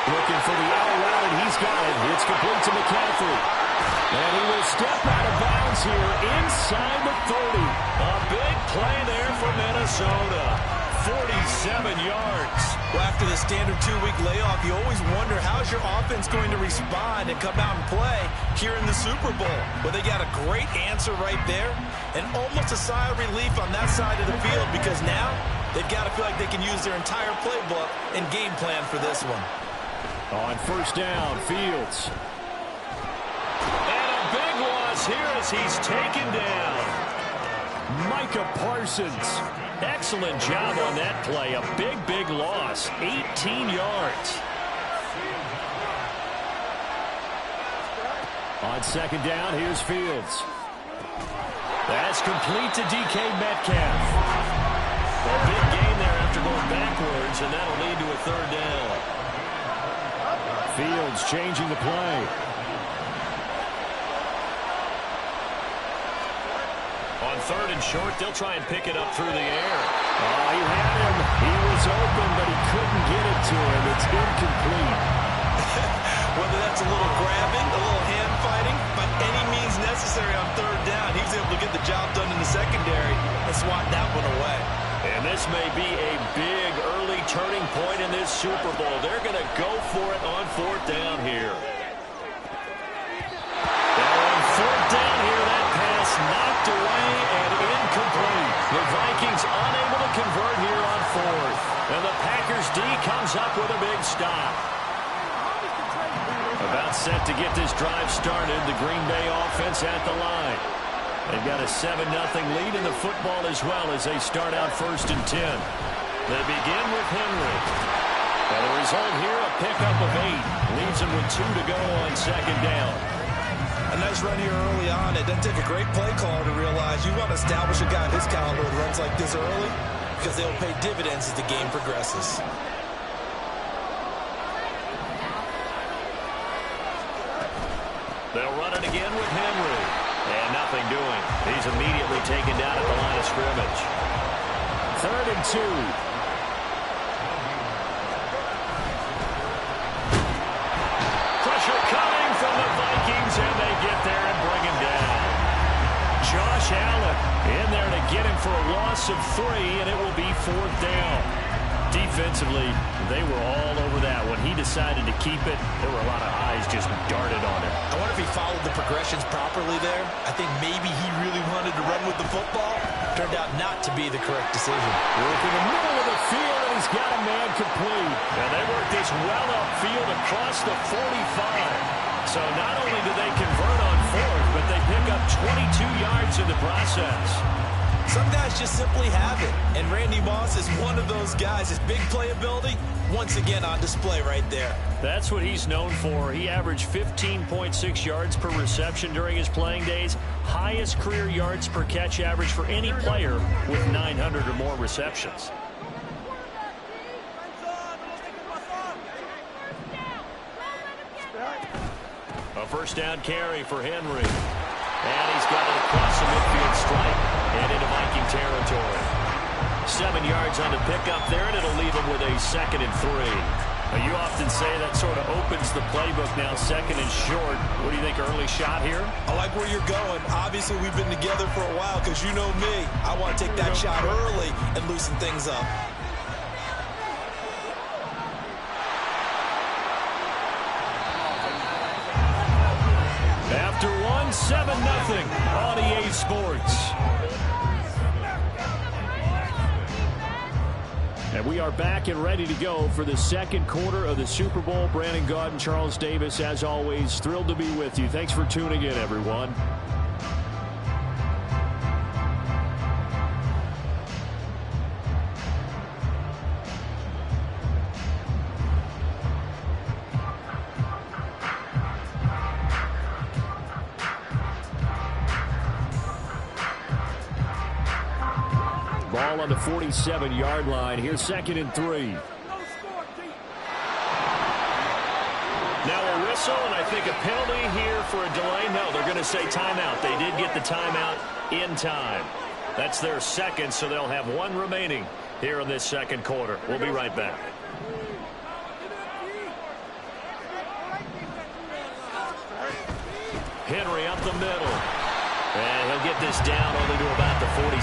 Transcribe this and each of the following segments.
Looking for the out route, and he's got it. It's complete to McCaffrey. And he will step out of bounds here inside the 30. A big play there for Minnesota. 47 yards. Well, after the standard 2-week layoff, you always wonder how's your offense going to respond and come out and play here in the Super Bowl. Well, they got a great answer right there and almost a sigh of relief on that side of the field because now they've got to feel like they can use their entire playbook and game plan for this one. On first down, Fields. And a big loss here as he's taken down. Micah Parsons. Excellent job on that play. A big loss. 18 yards. On second down, here's Fields. That's complete to DK Metcalf. A big gain there after going backwards, and that'll lead to a third down. Fields changing the play. On third and short, they'll try and pick it up through the air. Oh, he had him. He was open, but he couldn't get it to him. It's incomplete. Whether that's a little grabbing, a little hand fighting, by any means necessary on third down, he was able to get the job done in the secondary and swat that one away. And this may be a big early turning point in this Super Bowl. They're going to go for it on fourth down here. Now on fourth down here, that pass knocked away and incomplete. The Vikings unable to convert here on fourth. And the Packers D comes up with a big stop. About set to get this drive started. The Green Bay offense at the line. They've got a 7-0 lead in the football as well as they start out first and 10. They begin with Henry. And the result here, a pickup of 8. Leaves them with 2 to go on second down. A nice run here early on. It doesn't take a great play caller to realize you want to establish a guy of his caliber with runs like this early because they'll pay dividends as the game progresses. They'll run it again with Henry. And nothing doing. He's immediately taken down at the line of scrimmage. Third and 2. Pressure coming from the Vikings, and they get there and bring him down. Josh Allen in there to get him for a loss of 3, and it will be fourth down. Defensively, they were all over that. When he decided to keep it, there were a lot of eyes just darted on him. I wonder if he followed the progressions properly there. I think maybe he really wanted to run with the football. Turned out not to be the correct decision. Working the middle of the field, and he's got a man complete. And they work this well upfield across the 45. So not only do they convert on fourth, but they pick up 22 yards in the process. Some guys just simply have it, and Randy Moss is one of those guys. His big playability, once again on display right there. That's what he's known for. He averaged 15.6 yards per reception during his playing days. Highest career yards per catch average for any player with 900 or more receptions. A first down carry for Henry. And he's got it across the midfield stripe and into Viking territory. 7 yards on the pickup there, and it'll leave him with a second and 3. Now, you often say that sort of opens the playbook now, second and short. What do you think, early shot here? I like where you're going. Obviously, we've been together for a while because you know me. I want to take that shot early and loosen things up. After one, 7-0 on EA Sports. And we are back and ready to go for the second quarter of the Super Bowl. Brandon Gaud and Charles Davis, as always, thrilled to be with you. Thanks for tuning in, everyone. Ball on the 47-yard line. Here's second and 3. Now a whistle, and I think a penalty here for a delay. No, they're going to say timeout. They did get the timeout in time. That's their second, so they'll have one remaining here in this second quarter. We'll be right back. Henry up the middle. And he'll get this down only to about the 46.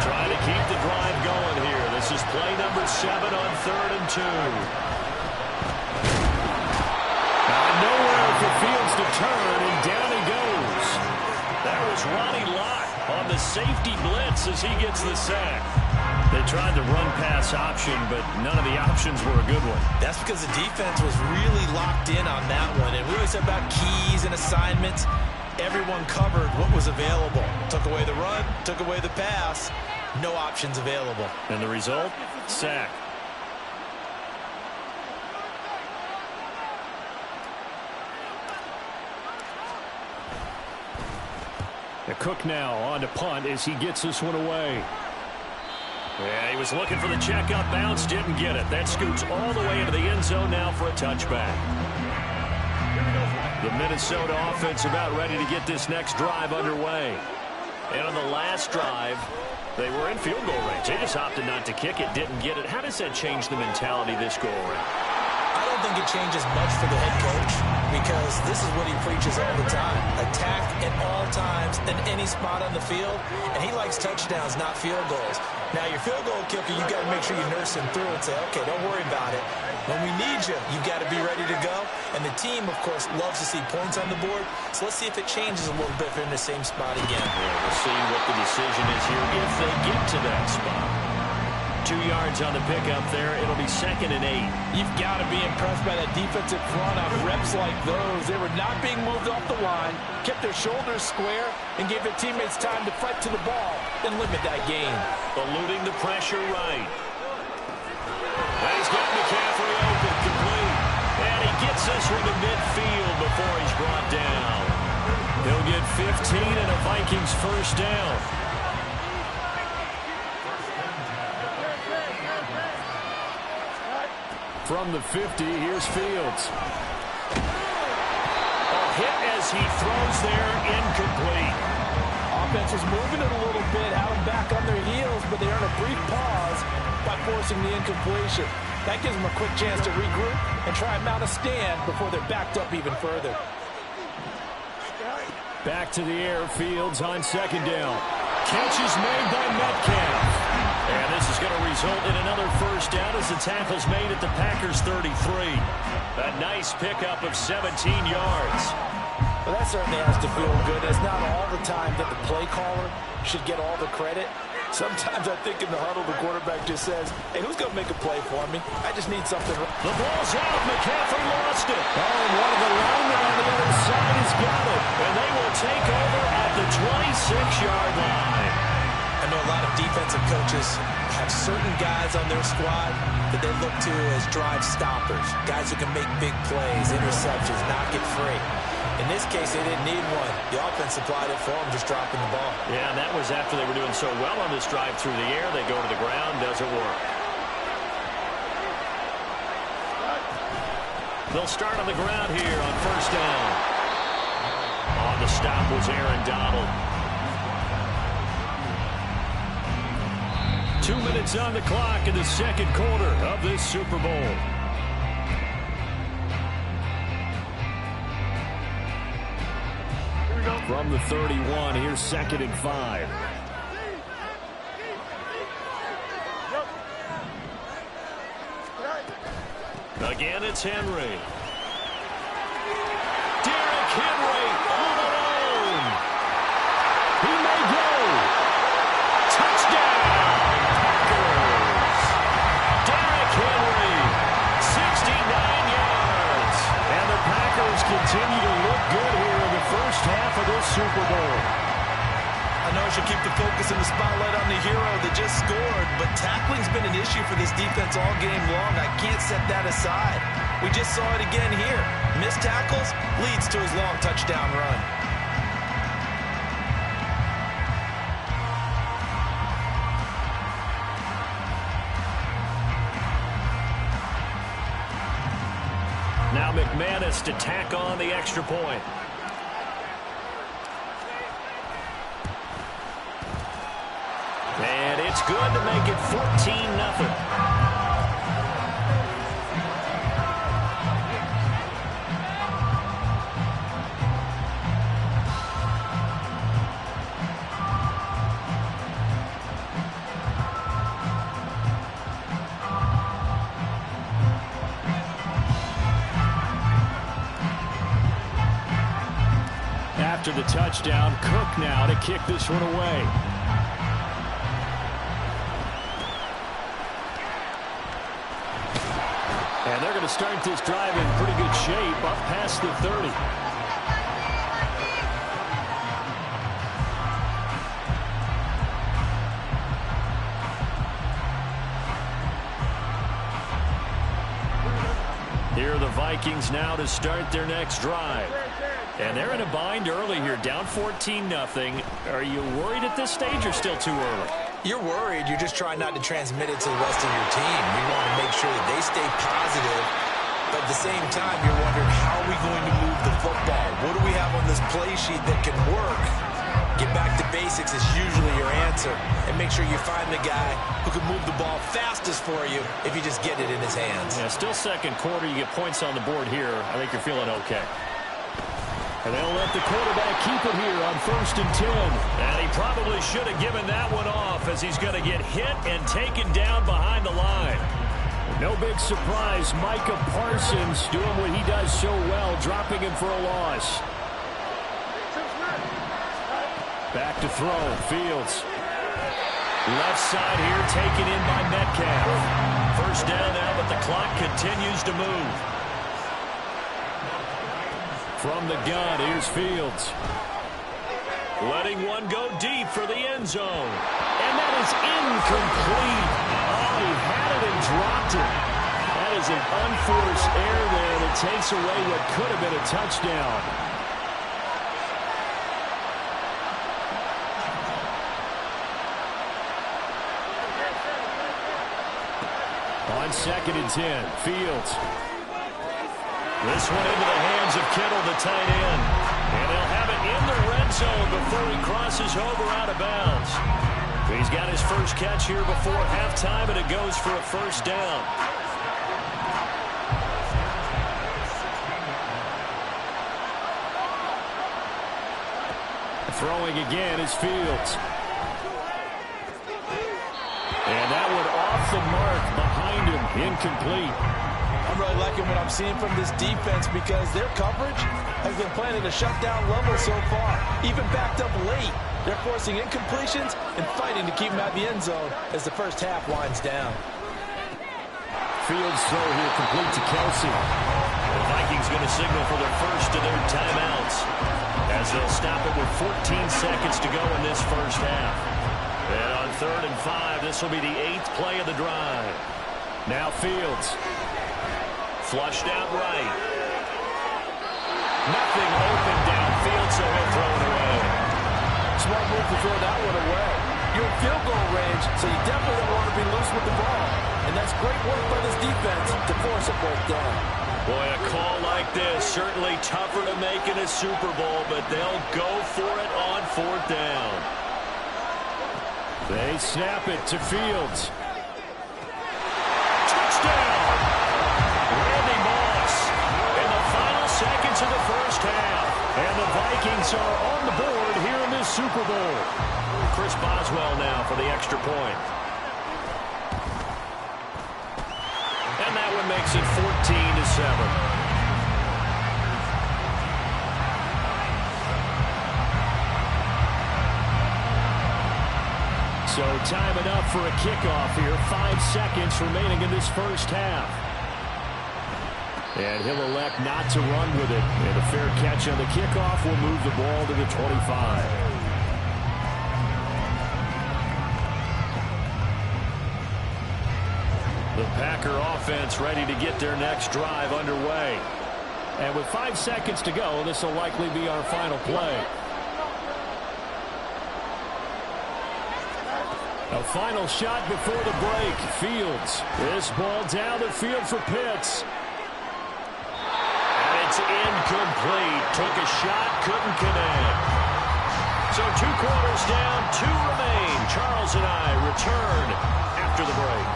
Trying to keep the drive going here. This is play number 7 on 3rd and 2. Nowhere for Fields to turn, and down he goes. That was Ronnie Lott on the safety blitz as he gets the sack. They tried the run-pass option, but none of the options were a good one. That's because the defense was really locked in on that one. And we always said about keys and assignments. Everyone covered what was available. Took away the run, took away the pass. No options available. And the result? Sack. Cook now on to punt as he gets this one away. Yeah, he was looking for the checkup bounce, didn't get it. That scoots all the way into the end zone now for a touchback. The Minnesota offense about ready to get this next drive underway. And on the last drive, they were in field goal range. They just opted not to kick it, didn't get it. How does that change the mentality this go around? I don't think it changes much for the head coach because this is what he preaches all the time. Attack at all times in any spot on the field, and he likes touchdowns, not field goals. Now, your field goal kicker, you got to make sure you nurse him through and say, okay, don't worry about it. When we need you, you got to be ready to go. And the team, of course, loves to see points on the board. So let's see if it changes a little bit if they're in the same spot again. Yeah, we'll see what the decision is here if they get to that spot. 2 yards on the pickup there. It'll be 2nd and 8. You've got to be impressed by that defensive front on reps like those. They were not being moved off the line, kept their shoulders square, and gave their teammates time to fight to the ball and limit that gain. Eluding the pressure right. And he's got McCaffrey open, complete. And he gets this one to midfield before he's brought down. He'll get 15 and a Vikings first down. From the 50, here's Fields. A hit as he throws there, incomplete. Offense was moving it a little bit, had them back on their heels, but they earn a brief pause by forcing the incompletion. That gives them a quick chance to regroup and try and mount a stand before they're backed up even further. Back to the air, Fields on 2nd down. Catch is made by Metcalf. And this is going to result in another first down as the tackle's made at the Packers' 33. A nice pickup of 17 yards. Well, that certainly has to feel good. It's not all the time that the play caller should get all the credit. Sometimes I think in the huddle, the quarterback just says, hey, who's going to make a play for me? I just need something. The ball's out. McCaffrey lost it. Oh, and one of the linemen on the other side has got it. And they will take over at the 26-yard line. I know a lot of defensive coaches have certain guys on their squad that they look to as drive stoppers, guys who can make big plays, interceptions, knock it free. In this case, they didn't need one. The offense supplied it for them, just dropping the ball. Yeah, and that was after they were doing so well on this drive through the air. They go to the ground, doesn't work. They'll start on the ground here on first down. On the stop was Aaron Donald. 2 minutes on the clock in the second quarter of this Super Bowl. From the 31, here's 2nd and 5. Again, it's Henry. Derrick Henry all alone. He may go. Touchdown, Packers. Derrick Henry, 69 yards. And the Packers continue to look good here in the first half of this Super Bowl. I know I should keep the focus and the spotlight on the hero that just scored, but tackling's been an issue for this defense all game long. I can't set that aside. We just saw it again here. Missed tackles leads to his long touchdown run. Now McManus to tack on the extra point. And it's good to make it 14-0. after the touchdown. Cook now to kick this one away. And they're going to start this drive in pretty good shape, up past the 30. Here are the Vikings now to start their next drive. And they're in a bind early here, down 14-0. Are you worried at this stage or still too early? You're worried. You're just trying not to transmit it to the rest of your team. You want to make sure that they stay positive. But at the same time, you're wondering, how are we going to move the football? What do we have on this play sheet that can work? Get back to basics is usually your answer. And make sure you find the guy who can move the ball fastest for you if you just get it in his hands. Yeah, still second quarter. You get points on the board here. I think you're feeling okay. And they'll let the quarterback keep it here on 1st and 10. And he probably should have given that one off, as he's going to get hit and taken down behind the line. No big surprise. Micah Parsons doing what he does so well, dropping him for a loss. Back to throw. Fields. Left side here, taken in by Metcalf. First down now, but the clock continues to move. From the gun, here's Fields. Letting one go deep for the end zone. And that is incomplete. Oh, he had it and dropped it. That is an unforced error there that takes away what could have been a touchdown. On 2nd and 10, Fields. This one into the hands of Kittle, the tight end. And they'll have it in the red zone before he crosses over out of bounds. He's got his first catch here before halftime, and it goes for a first down. Throwing again is Fields. And that one off the mark behind him, incomplete. I'm really liking what I'm seeing from this defense because their coverage has been playing at a shutdown level so far. Even backed up late, they're forcing incompletions and fighting to keep them at the end zone as the first half winds down. Fields throw here complete to Kelsey. The Vikings going to signal for their first of their timeouts as they'll stop it with 14 seconds to go in this first half. And on 3rd and 5, this will be the 8th play of the drive. Now Fields. Flushed out right. Nothing open downfield, so he'll throw it away. Smart move to throw that one away. You're in field goal range, so you definitely don't want to be loose with the ball. And that's great work by this defense to force a fourth down. Boy, a call like this, certainly tougher to make in a Super Bowl, but they'll go for it on 4th down. They snap it to Fields. Touchdown! Randy Moss in the final seconds of the first half. And the Vikings are on the board here in this Super Bowl. Chris Boswell now for the extra point. And that one makes it 14-7. So time enough for a kickoff here. 5 seconds remaining in this first half. And he'll elect not to run with it. And a fair catch on the kickoff will move the ball to the 25. The Packer offense ready to get their next drive underway. And with 5 seconds to go, this will likely be our final play. A final shot before the break. Fields. This ball down the field for Pitts. And it's incomplete. Took a shot, couldn't connect. So 2 quarters down, 2 remain. Charles and I return after the break.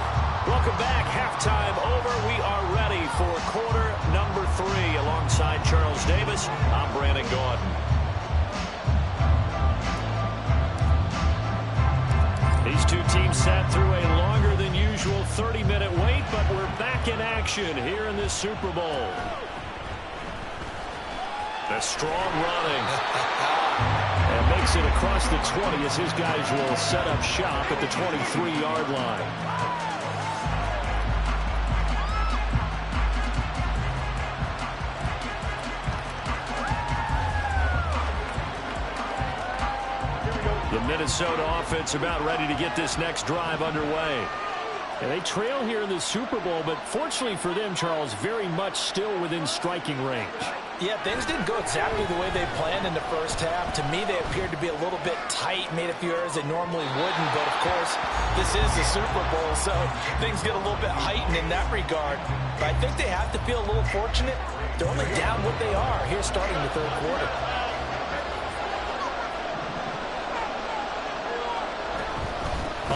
Welcome back. Halftime over. We are ready for quarter number 3. Alongside Charles Davis, I'm Brandon Gaudin. These two teams sat through a longer than usual 30-minute wait, but we're back in action here in this Super Bowl. A strong running. And makes it across the 20 as his guys will set up shop at the 23-yard line. The Minnesota offense about ready to get this next drive underway. And they trail here in the Super Bowl, but fortunately for them, Charles, very much still within striking range. Yeah, things didn't go exactly the way they planned in the first half. To me, they appeared to be a little bit tight, made a few errors they normally wouldn't. But, of course, this is the Super Bowl, so things get a little bit heightened in that regard. But I think they have to feel a little fortunate. They're only down what they are here starting the third quarter.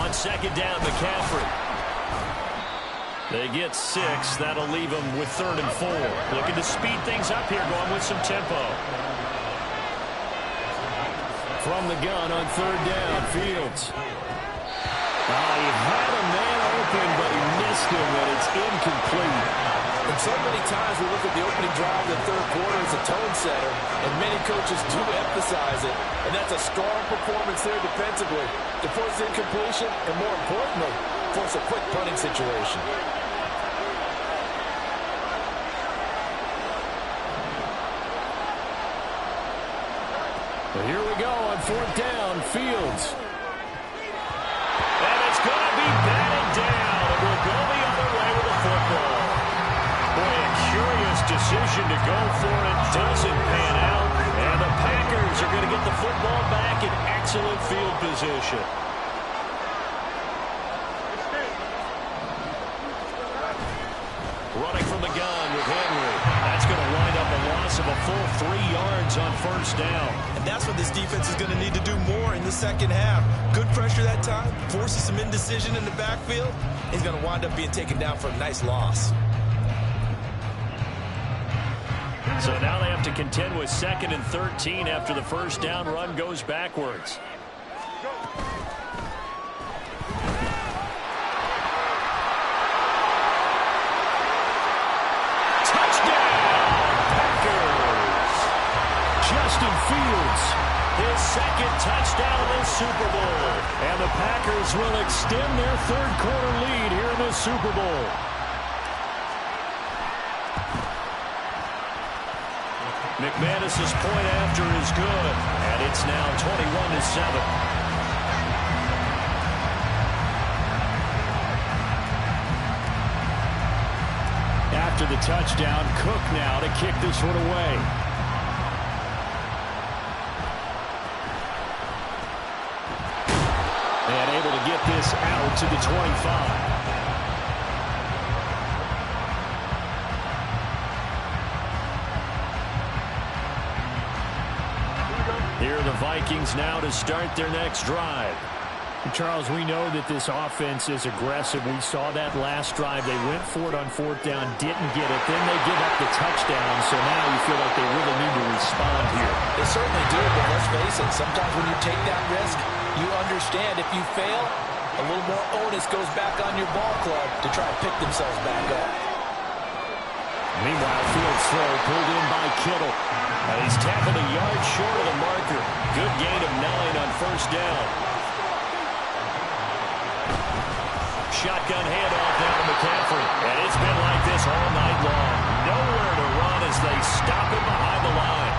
On second down, McCaffrey. They get 6. That'll leave them with 3rd and 4. Looking to speed things up here, going with some tempo. From the gun on 3rd down, Fields. He had a man open, but he missed him, and it's incomplete. And so many times we look at the opening drive of the third quarter as a tone setter, and many coaches do emphasize it. And that's a strong performance there defensively to force incompletion and, more importantly, force a quick punting situation. Well, here we go on 4th down, Fields. And it's going to be batted down. It will go the other way with the football. Boy, a curious decision to go for it. Doesn't pan out. And the Packers are going to get the football back in excellent field position. Running from the gun with Henry. That's going to wind up a loss of a full 3 yards on 1st down. And that's what this defense is going to need to do more in the second half. Good pressure that time, forces some indecision in the backfield. He's going to wind up being taken down for a nice loss. So now they have to contend with 2nd and 13 after the 1st down run goes backwards. Fields, his 2nd touchdown in the Super Bowl. And the Packers will extend their 3rd quarter lead here in the Super Bowl. McManus's point after is good, and it's now 21-7. After the touchdown, Cook now to kick this one away. And able to get this out to the 25. Here are the Vikings now to start their next drive. Charles, we know that this offense is aggressive. We saw that last drive. They went for it on 4th down, didn't get it. Then they give up the touchdown, so now you feel like they really need to respond here. They certainly do, but let's face it, sometimes when you take that risk, you understand if you fail, a little more onus goes back on your ball club to try to pick themselves back up. Meanwhile, Fields throw pulled in by Kittle. He's tackled a yard short of the marker. Good gain of 9 on 1st down. Shotgun handoff down to McCaffrey. And it's been like this all night long. Nowhere to run as they stop him behind the line.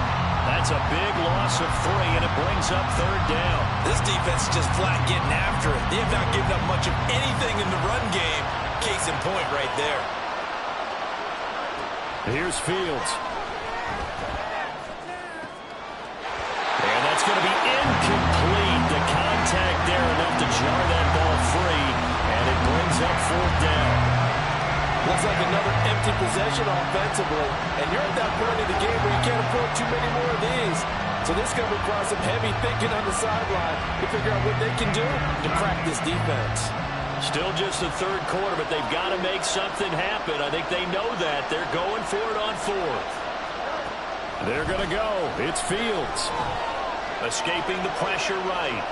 That's a big loss of 3, and it brings up 3rd down. This defense is just flat getting after it. They have not given up much of anything in the run game. Case in point right there. Here's Fields. And that's going to be incomplete. The contact there enough to jar that ball free. And it brings up 4th down. Looks like another empty possession offensively. And you're at that point in the game where you can't afford too many more of these. So this is going to require some heavy thinking on the sideline to figure out what they can do to crack this defense. Still just the 3rd quarter, but they've got to make something happen. I think they know that. They're going for it on 4th. They're going to go. It's Fields. Escaping the pressure right.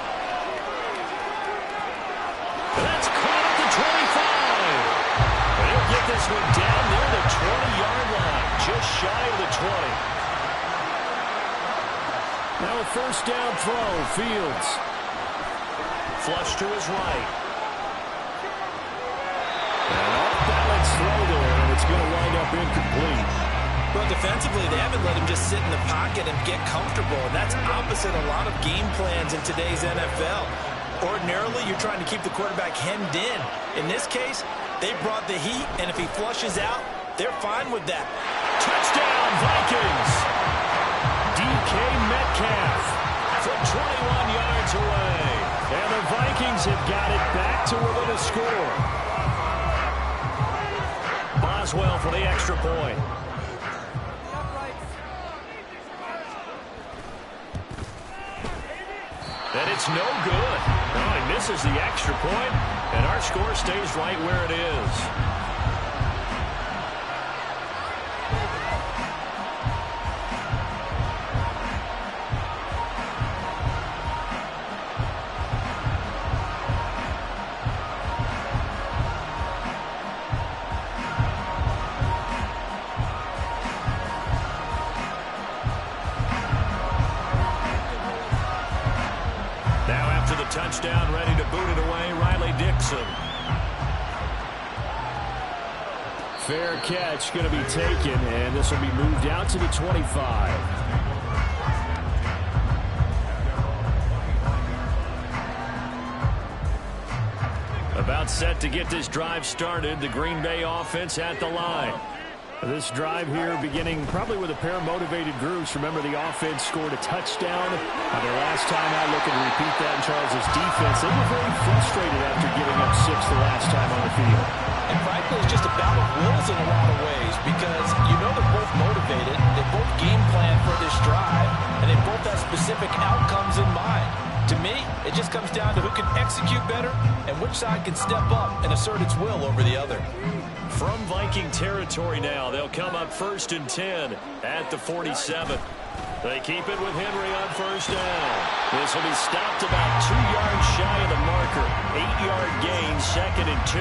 That's caught at the 25. They'll get this one down near the 20-yard line, just shy of the 20. Now a first down throw, Fields. Flush to his right. And off-balance throw there, and it's going to wind up incomplete. Well, defensively, they haven't let him just sit in the pocket and get comfortable, and that's opposite a lot of game plans in today's NFL. Ordinarily, you're trying to keep the quarterback hemmed in. In this case, they brought the heat, and if he flushes out, they're fine with that. Touchdown, Vikings! DK Metcalf from 21 yards away. And the Vikings have got it back to within a score. Boswell for the extra point. And it's no good. Oh, he misses the extra point, and our score stays right where it is. Touchdown, ready to boot it away, Riley Dixon. Fair catch going to be taken, and this will be moved out to the 25. About set to get this drive started, the Green Bay offense at the line. This drive here beginning probably with a pair of motivated groups. Remember, the offense scored a touchdown. Their last time out, looking to repeat that in Charles' defense. They were very frustrated after giving up 6 the last time on the field. And frankly, it's just a battle of wills in a lot of ways because you know they're both motivated. They both game plan for this drive, and they both have specific outcomes in mind. To me, it just comes down to who can execute better and which side can step up and assert its will over the other. From Viking territory now, they'll come up 1st and 10 at the 47. They keep it with Henry on first down. This will be stopped about 2 yards shy of the marker. 8-yard gain, 2nd and 2.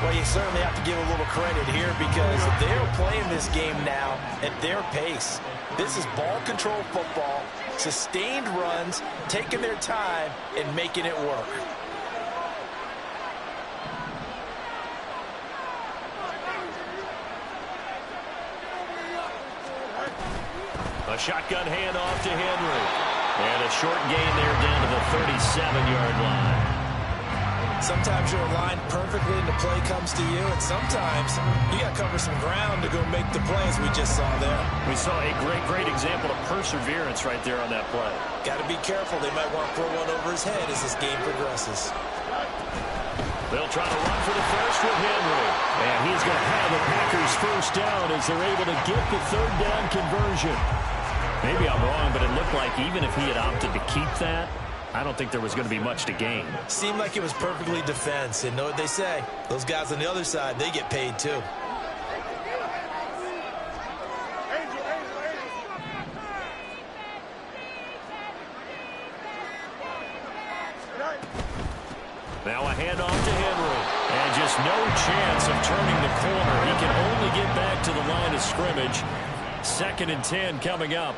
Well, you certainly have to give a little credit here because they're playing this game now at their pace. This is ball control football, sustained runs, taking their time and making it work. A shotgun handoff to Henry. And a short gain there down to the 37-yard line. Sometimes you're aligned perfectly and the play comes to you, and sometimes you got to cover some ground to go make the plays we just saw there. We saw a great example of perseverance right there on that play. Got to be careful. They might want to throw one over his head as this game progresses. They'll try to run for the first with Henry. And he's going to have the Packers first down as they're able to get the 3rd down conversion. Maybe I'm wrong, but it looked like even if he had opted to keep that, I don't think there was going to be much to gain. Seemed like it was perfectly defense. And know what they say? Those guys on the other side, they get paid too. Now a handoff to Henry. And just no chance of turning the corner. He can only get back to the line of scrimmage. 2nd and 10 coming up.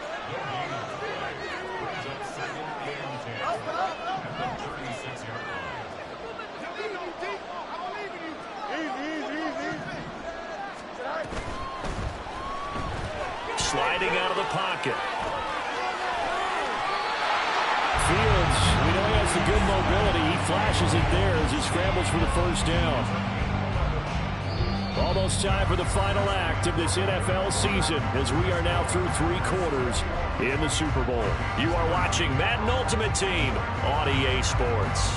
Sliding out of the pocket. Fields, we know he has the good mobility. He flashes it there as he scrambles for the first down. Almost time for the final act of this NFL season as we are now through 3 quarters in the Super Bowl. You are watching Madden Ultimate Team on EA Sports.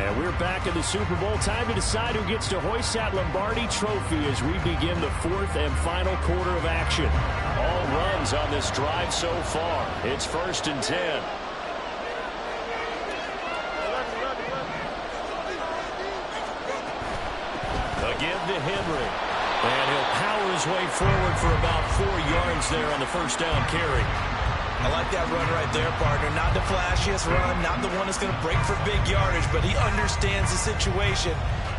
And we're back in the Super Bowl. Time to decide who gets to hoist that Lombardi trophy as we begin the 4th and final quarter of action. All runs on this drive so far. It's 1st and 10. Again to Henry. And he'll power his way forward for about 4 yards there on the first down carry. I like that run right there, partner. Not the flashiest run, not the one that's going to break for big yardage, but he understands the situation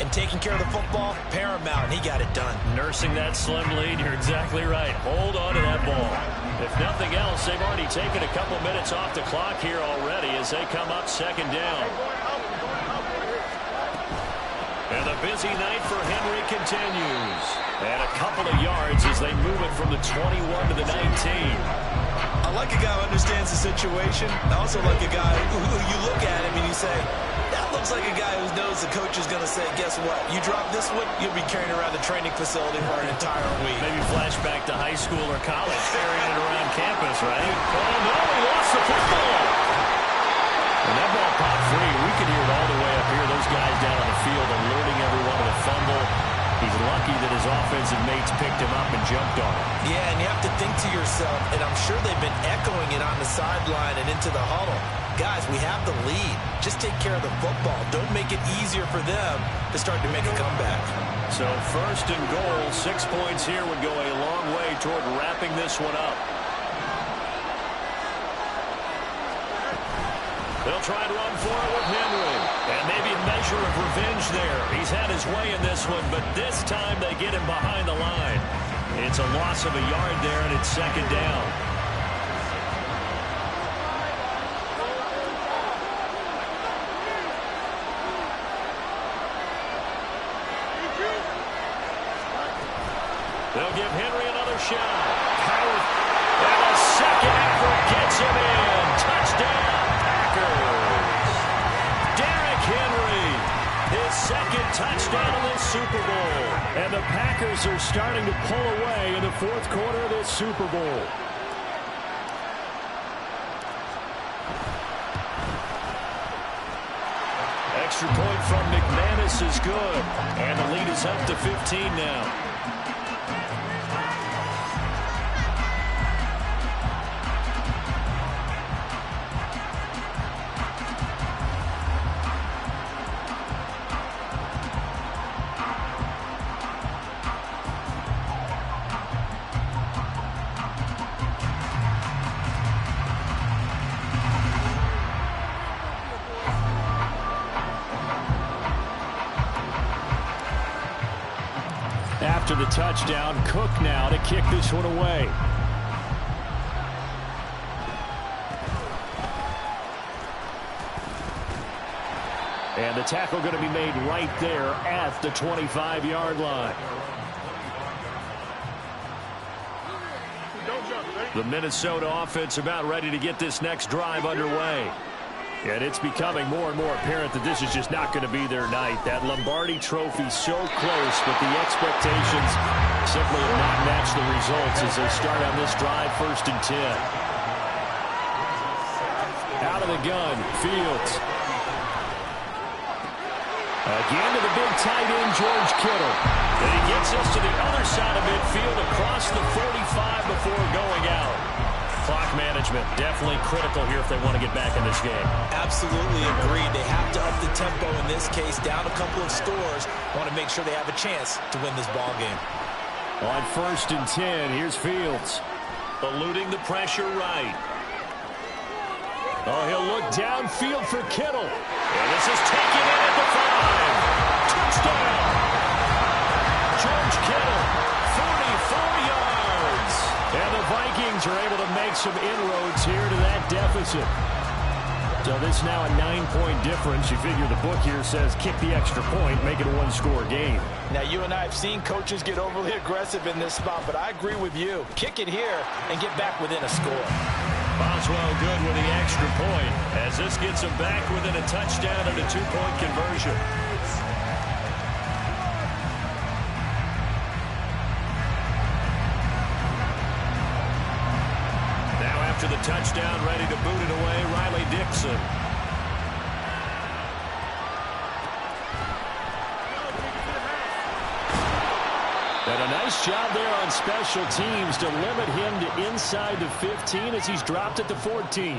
And taking care of the football, paramount. He got it done. Nursing that slim lead, you're exactly right. Hold on to that ball. If nothing else, they've already taken a couple minutes off the clock here already as they come up second down. And the busy night for Henry continues. And a couple of yards as they move it from the 21 to the 19. I like a guy who understands the situation. I also like a guy who you look at him and you say, that looks like a guy who knows the coach is going to say, guess what? You drop this one, you'll be carrying around the training facility for an entire week. Maybe flashback to high school or college, carrying it around campus, right? Oh, no, he lost the football. And that ball popped free. We could hear it all the way up here. Those guys down on the field alerting everyone to the fumble. He's lucky that his offensive mates picked him up and jumped on him. Yeah, and you have to think to yourself, and I'm sure they've been echoing it on the sideline and into the huddle. Guys, we have the lead. Just take care of the football. Don't make it easier for them to start to make a comeback. So first and goal, 6 points here would go a long way toward wrapping this one up. They'll try and run for it with Henry. And maybe a measure of revenge there. He's had his way in this one, but this time they get him behind the line. It's a loss of a yard there, and it's second down. They'll give Henry another shot. Howard, and a second effort gets him in. Touchdown, Packers. Derrick Henry, his second touchdown in this Super Bowl. And the Packers are starting to pull away in the fourth quarter of this Super Bowl. Extra point from McManus is good. And the lead is up to 15 now. After the touchdown, Cook now to kick this one away. And the tackle going to be made right there at the 25-yard line. The Minnesota offense about ready to get this next drive underway. And it's becoming more and more apparent that this is just not going to be their night. That Lombardi trophy so close, but the expectations simply have not matched the results as they start on this drive, 1st and 10. Out of the gun, Fields. Again to the big tight end, George Kittle. And he gets us to the other side of midfield across the 45 before going out. Clock management definitely critical here if they want to get back in this game. Absolutely agreed. They have to up the tempo in this case, down a couple of scores. Want to make sure they have a chance to win this ball game. On 1st and 10, here's Fields. Eluding the pressure right. Oh, he'll look downfield for Kittle. And this is taken in at the 5. Touchdown. George Kittle, 44 yards. And the Vikings are able to make some inroads here to that deficit. So this is now a 9-point difference. You figure the book here says kick the extra point, make it a one-score game. Now, you and I have seen coaches get overly aggressive in this spot, but I agree with you. Kick it here and get back within a score. Boswell good with the extra point as this gets him back within a touchdown and a 2-point conversion. Now after the touchdown, ready to boot it away, Riley Dixon. And a nice job there on special teams to limit him to inside the 15 as he's dropped at the 14.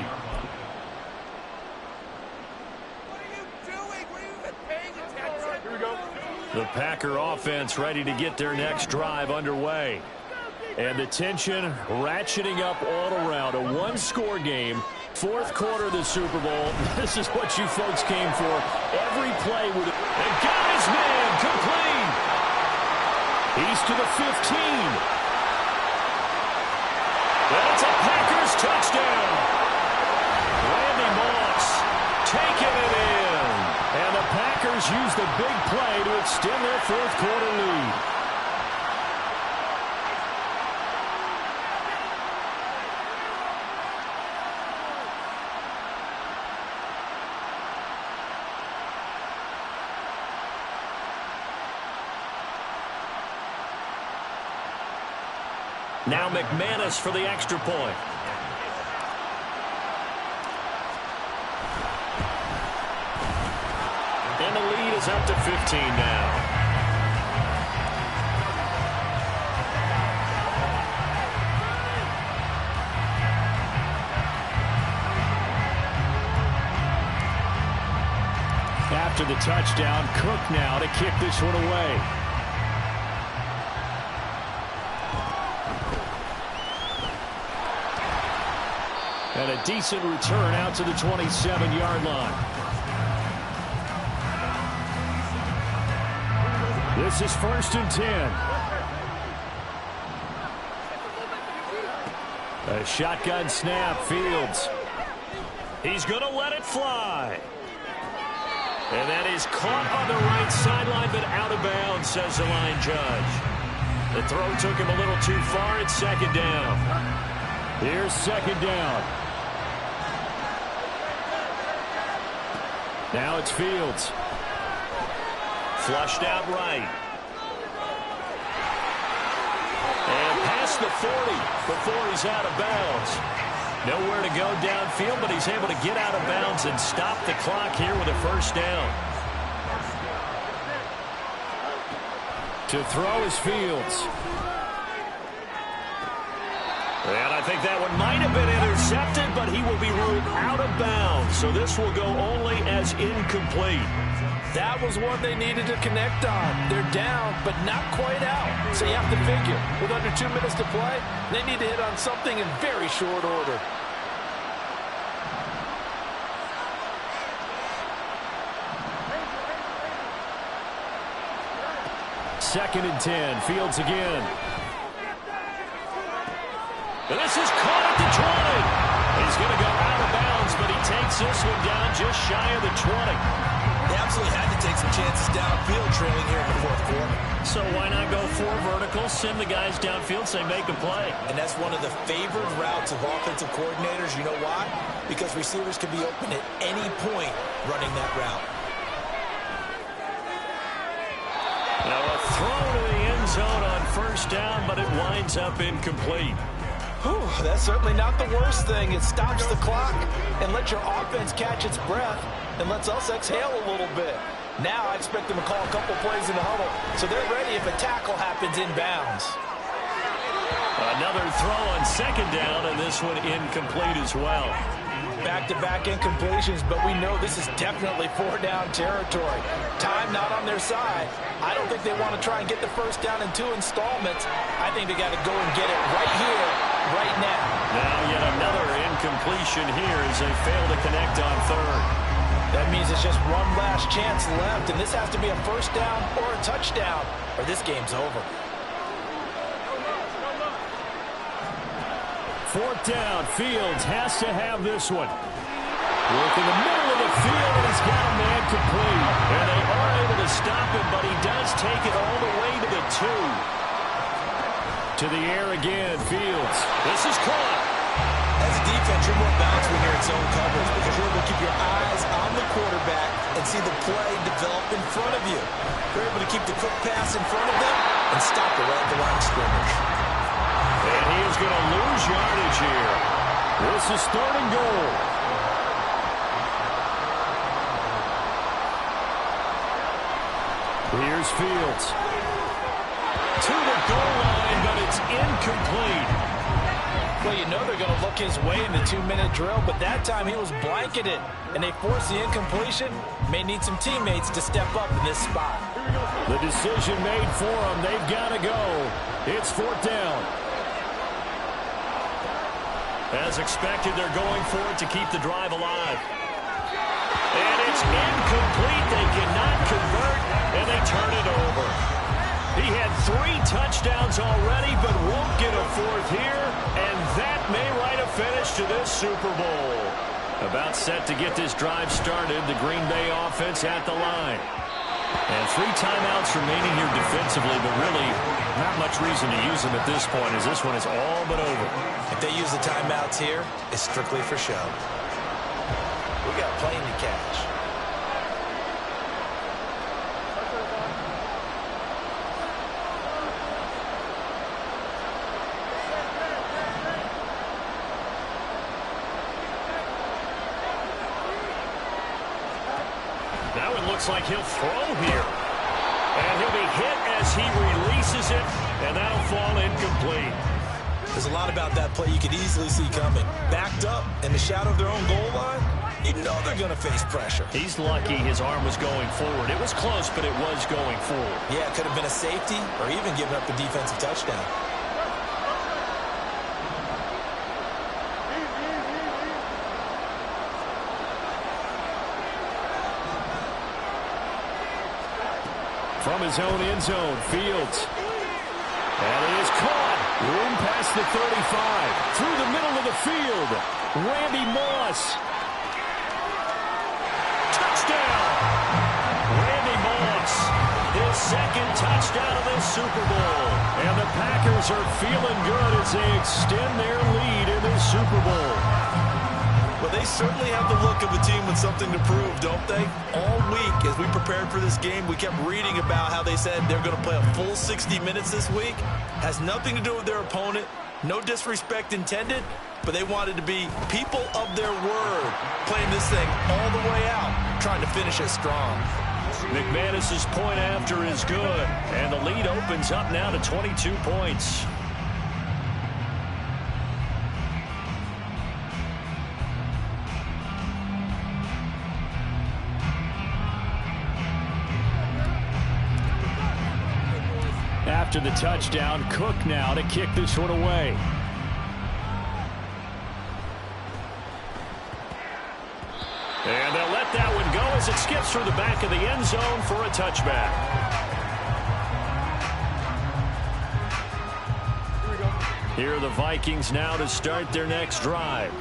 What are you doing? Were you even paying attention? Here we go. The Packer offense ready to get their next drive underway. And the tension ratcheting up all around. A one-score game. Fourth quarter of the Super Bowl. This is what you folks came for. Every play with it. And got his man complete. He's to the 15. And it's a Packers touchdown. Randy Moss taking it in. And the Packers use the big play to extend their fourth quarter lead. Now McManus for the extra point. And the lead is up to 15 now. After the touchdown, Cook now to kick this one away. And a decent return out to the 27-yard line. This is 1st and 10. A shotgun snap, Fields. He's going to let it fly. And that is caught on the right sideline, but out of bounds, says the line judge. The throw took him a little too far. It's 2nd down. Here's 2nd down. Now it's Fields. Flushed out right. And past the 40 before he's out of bounds. Nowhere to go downfield, but he's able to get out of bounds and stop the clock here with a 1st down. To throw is Fields. And I think that one might have been intercepted, but he will be ruled out of bounds. So this will go only as incomplete. That was one they needed to connect on. They're down, but not quite out. So you have to figure, with under 2 minutes to play, they need to hit on something in very short order. Second and 10. Fields again. And this is caught at the 20. He's going to go out of bounds, but he takes this one down just shy of the 20. They absolutely had to take some chances downfield trailing here in the fourth quarter. So why not go 4 verticals, send the guys downfield, say make a play. And that's one of the favored routes of offensive coordinators. You know why? Because receivers can be open at any point running that route. Now a throw to the end zone on 1st down, but it winds up incomplete. Whew, that's certainly not the worst thing. It stops the clock and lets your offense catch its breath and lets us exhale a little bit. Now I expect them to call a couple plays in the huddle, so they're ready if a tackle happens inbounds. Another throw on 2nd down, and this one incomplete as well. Back-to-back incompletions, but we know this is definitely 4-down territory. Time not on their side. I don't think they want to try and get the 1st down in 2 installments. I think they got to go and get it right here, right now. Now yet another incompletion here as they fail to connect on 3rd. That means it's just one last chance left, and this has to be a 1st down or a touchdown, or this game's over. 4th down, Fields has to have this one. Work in the middle of the field, and he's got a man complete. And they are able to stop him, but he does take it all the way to the 2. To the air again, Fields. This is caught. As a defense, you're more balanced when you're in zone coverage because you're able to keep your eyes on the quarterback and see the play develop in front of you. You're able to keep the quick pass in front of them and stop it right at the line of scrimmage. And he is going to lose yardage here. This is 3rd and goal. Here's Fields. To the goal line, but it's incomplete. Well, you know they're going to look his way in the 2-minute drill, but that time he was blanketed, and they forced the incompletion. May need some teammates to step up in this spot. The decision made for them. They've got to go. It's 4th down. As expected, they're going for it to keep the drive alive. And it's incomplete. They cannot convert, and they turn it over. He had 3 touchdowns already, but won't get a 4th here, and that may write a finish to this Super Bowl. About set to get this drive started, the Green Bay offense at the line. And 3 timeouts remaining here defensively, but really not much reason to use them at this point, as this one is all but over. If they use the timeouts here, it's strictly for show. We got plenty to catch. Now it looks like he'll throw here. And he'll be hit as he releases it, and that'll fall incomplete. There's a lot about that play you could easily see coming. Backed up in the shadow of their own goal line, you know they're going to face pressure. He's lucky his arm was going forward. It was close, but it was going forward. Yeah, it could have been a safety or even given up a defensive touchdown. From his own end zone, Fields. And it is caught. Room past the 35. Through the middle of the field. Randy Moss. Touchdown. Randy Moss. His 2nd touchdown of this Super Bowl. And the Packers are feeling good as they extend their lead in this Super Bowl. Well, they certainly have the look of a team with something to prove, don't they? All week, as we prepared for this game, we kept reading about how they said they're going to play a full 60 minutes this week. Has nothing to do with their opponent. No disrespect intended, but they wanted to be people of their word, playing this thing all the way out, trying to finish it strong. McManus's point after is good, and the lead opens up now to 22 points. After the touchdown, Cook now to kick this one away. And they'll let that one go as it skips through the back of the end zone for a touchback. Here are the Vikings now to start their next drive.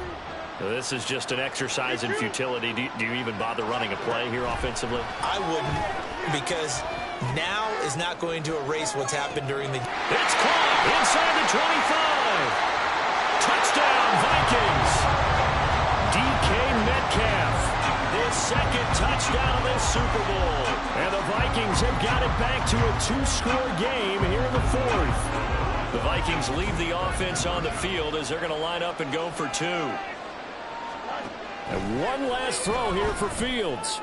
This is just an exercise in futility. Do you even bother running a play here offensively? I wouldn't, because now is not going to erase what's happened during the... It's caught inside the 25. Touchdown, Vikings. DK Metcalf, his 2nd touchdown of this Super Bowl. And the Vikings have got it back to a 2-score game here in the 4th. The Vikings leave the offense on the field as they're going to line up and go for 2. And one last throw here for Fields.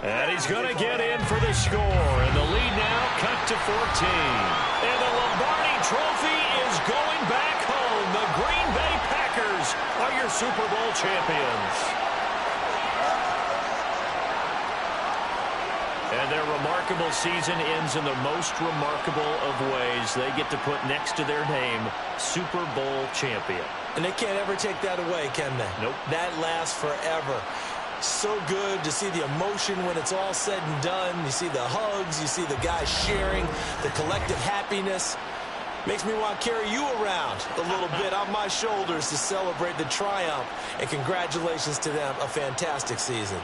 And he's going to get in for the score. And the lead now cut to 14. And the Lombardi Trophy is going back home. The Green Bay Packers are your Super Bowl champions. And their remarkable season ends in the most remarkable of ways. They get to put next to their name, Super Bowl champion. And they can't ever take that away, can they? Nope. That lasts forever. So good to see the emotion when it's all said and done. You see the hugs, you see the guys sharing, the collective happiness. Makes me want to carry you around a little bit on my shoulders to celebrate the triumph. And congratulations to them, a fantastic season.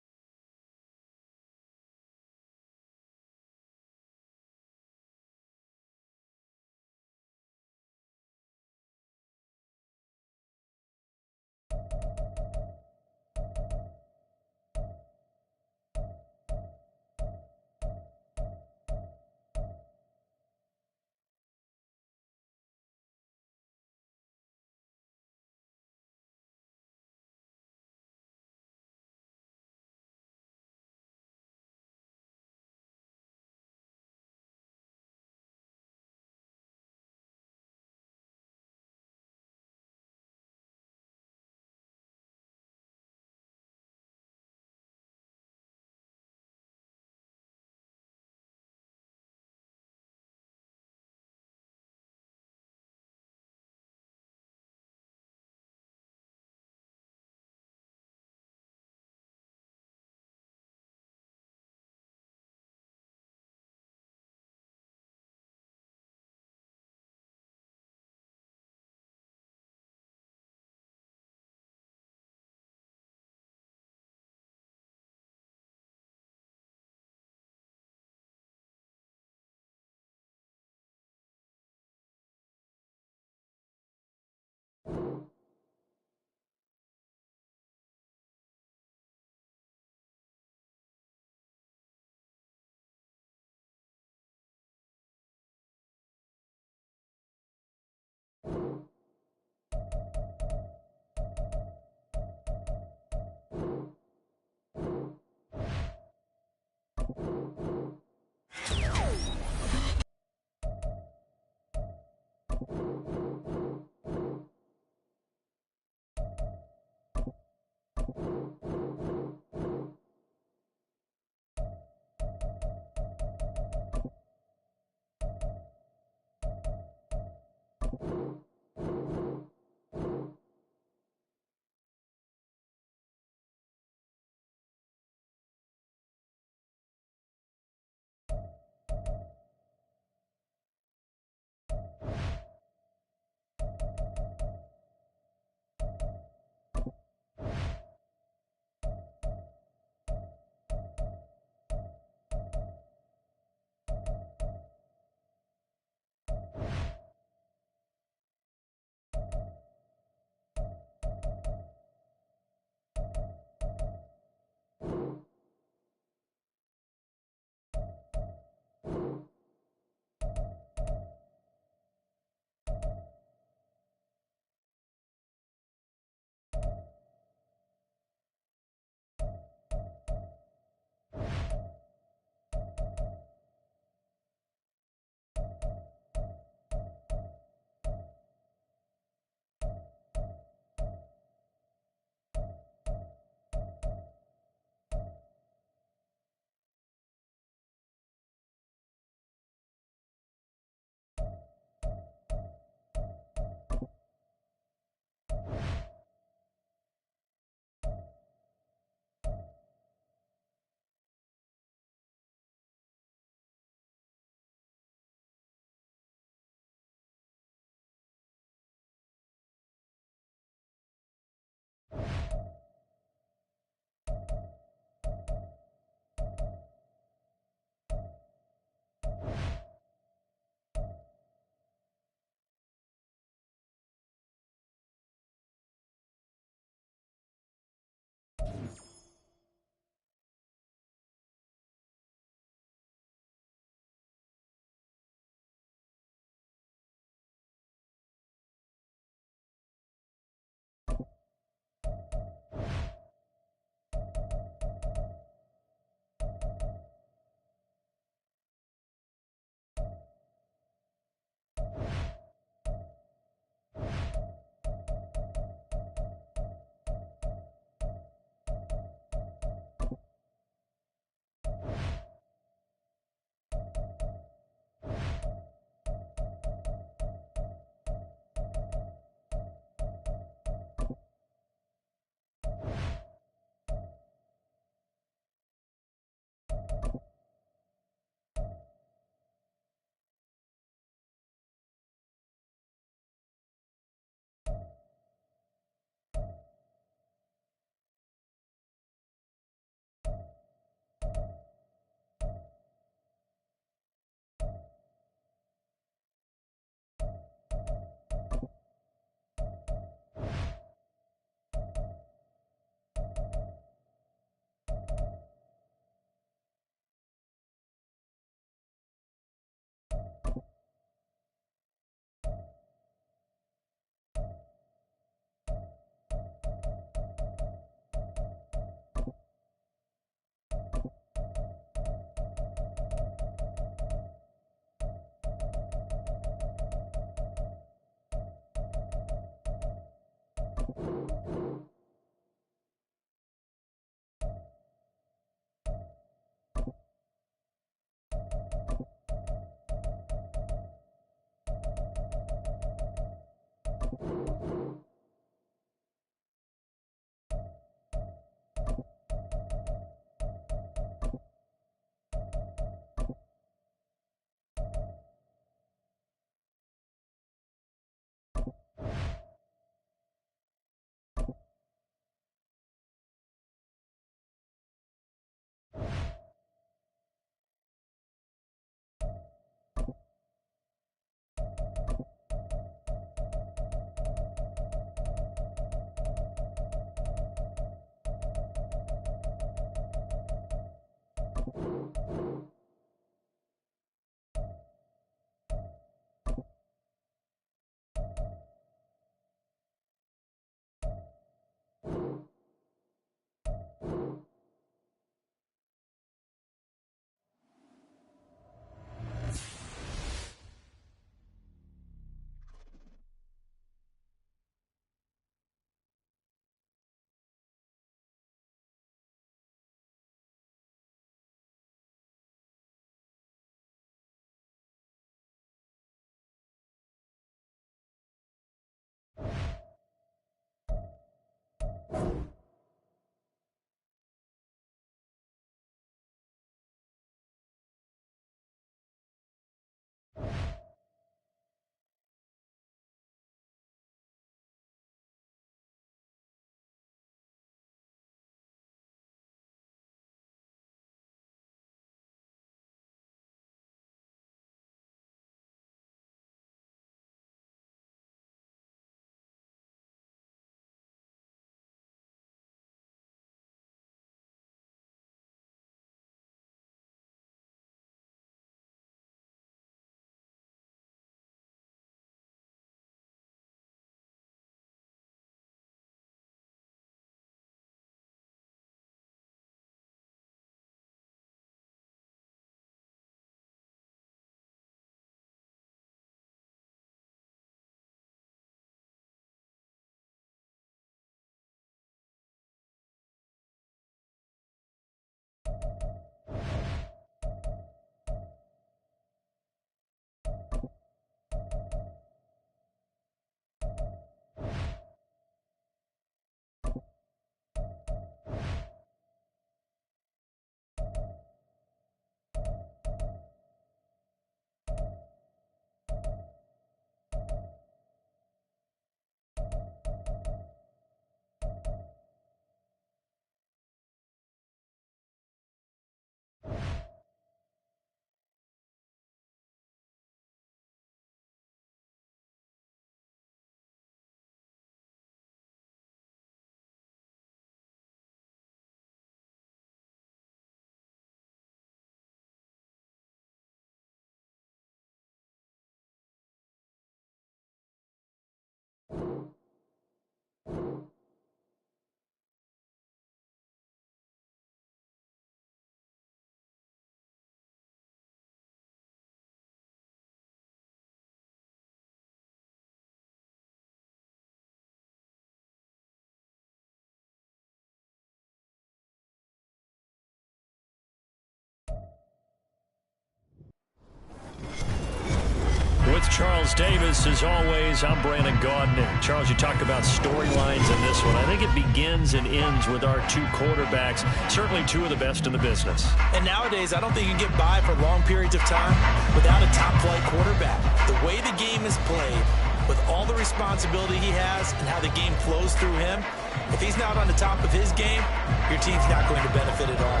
Charles Davis, as always, I'm Brandon Gaudin. Charles, you talked about storylines in this one. I think it begins and ends with our two quarterbacks, certainly two of the best in the business. And nowadays, I don't think you can get by for long periods of time without a top-flight quarterback. The way the game is played, with all the responsibility he has and how the game flows through him, if he's not on the top of his game, your team's not going to benefit at all.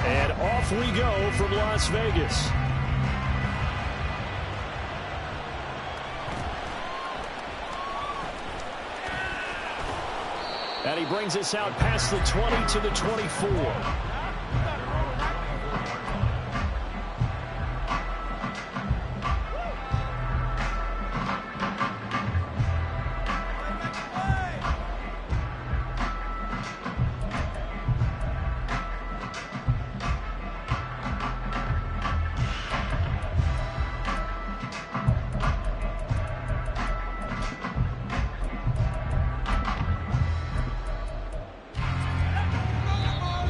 And off we go from Las Vegas. And he brings us out past the 20 to the 24.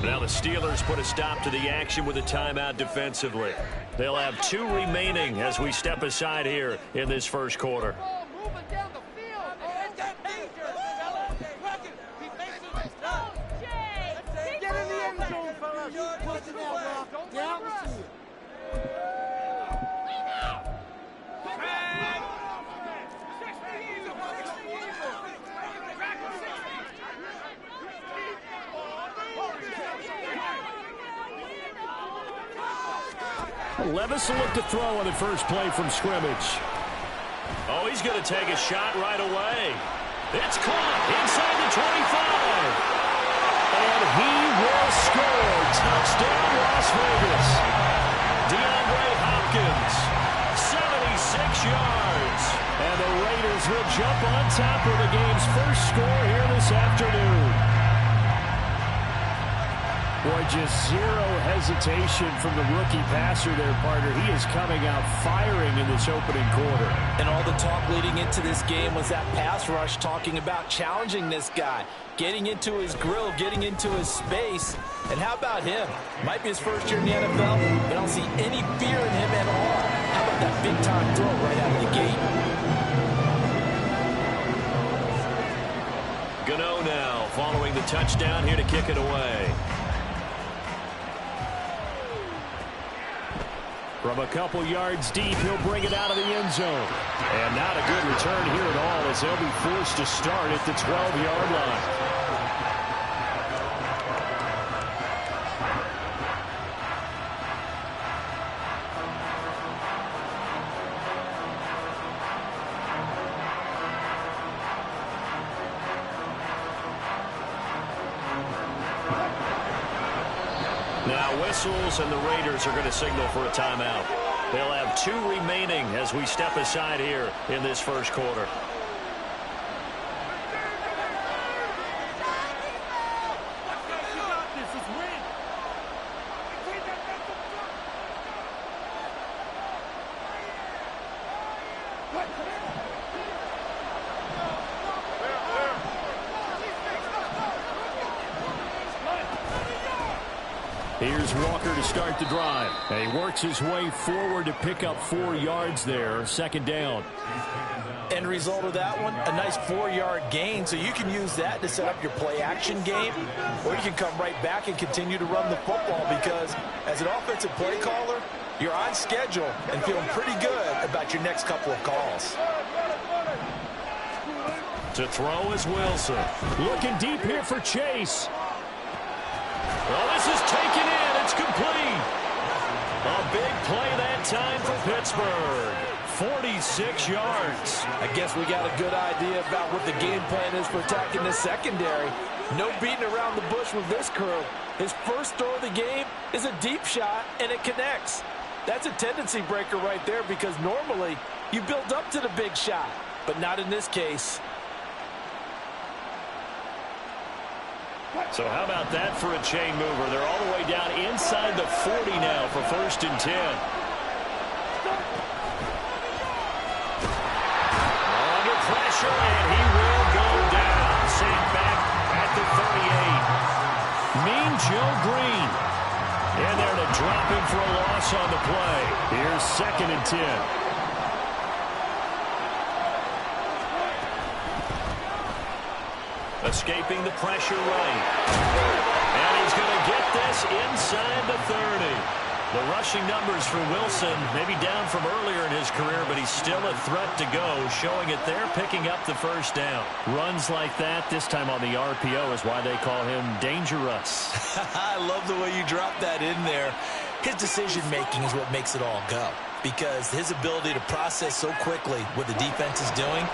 Now the Steelers put a stop to the action with a timeout defensively. They'll have 2 remaining as we step aside here in this first quarter. Get in the end zone, fellas. Push it out, Rock. Down the field. 'Levis will look to throw on the first play from scrimmage. Oh, he's going to take a shot right away. It's caught inside the 25. And he will score. Touchdown, Las Vegas. DeAndre Hopkins, 76 yards. And the Raiders will jump on top of the game's first score here this afternoon. Boy, just zero hesitation from the rookie passer there, partner. He is coming out firing in this opening quarter. And all the talk leading into this game was that pass rush, talking about challenging this guy, getting into his grill, getting into his space. And how about him? Might be his first year in the NFL, but I don't see any fear in him at all. How about that big-time throw right out of the gate? Gano now following the touchdown here to kick it away. From a couple yards deep, he'll bring it out of the end zone. And not a good return here at all as they'll be forced to start at the 12-yard line. Now whistles, and the Raiders are going to signal for a timeout. They'll have 2 remaining as we step aside here in this first quarter. Here's Walker to start the drive. And he works his way forward to pick up 4 yards there. Second down. End result of that one, a nice 4-yard gain, so you can use that to set up your play-action game, or you can come right back and continue to run the football because as an offensive play caller, you're on schedule and feeling pretty good about your next couple of calls. To throw is Wilson. Looking deep here for Chase. Well, this is taken in. It's complete. A big play that time for Pittsburgh. 46 yards. I guess we got a good idea about what the game plan is for attacking the secondary. No beating around the bush with this crew. His first throw of the game is a deep shot, and it connects. That's a tendency breaker right there because normally you build up to the big shot, but not in this case. So how about that for a chain mover? They're all the way down inside the 40 now for 1st and 10. Under pressure, and he will go down. Sacked back at the 38. Mean Joe Green in there to drop him for a loss pass on the play. Here's 2nd and 10. Escaping the pressure right. And he's going to get this inside the 30. The rushing numbers for Wilson, maybe down from earlier in his career, but he's still a threat to go, showing it there, picking up the first down. Runs like that, this time on the RPO, is why they call him dangerous. I love the way you drop that in there. His decision-making is what makes it all go, because his ability to process so quickly what the defense is doing,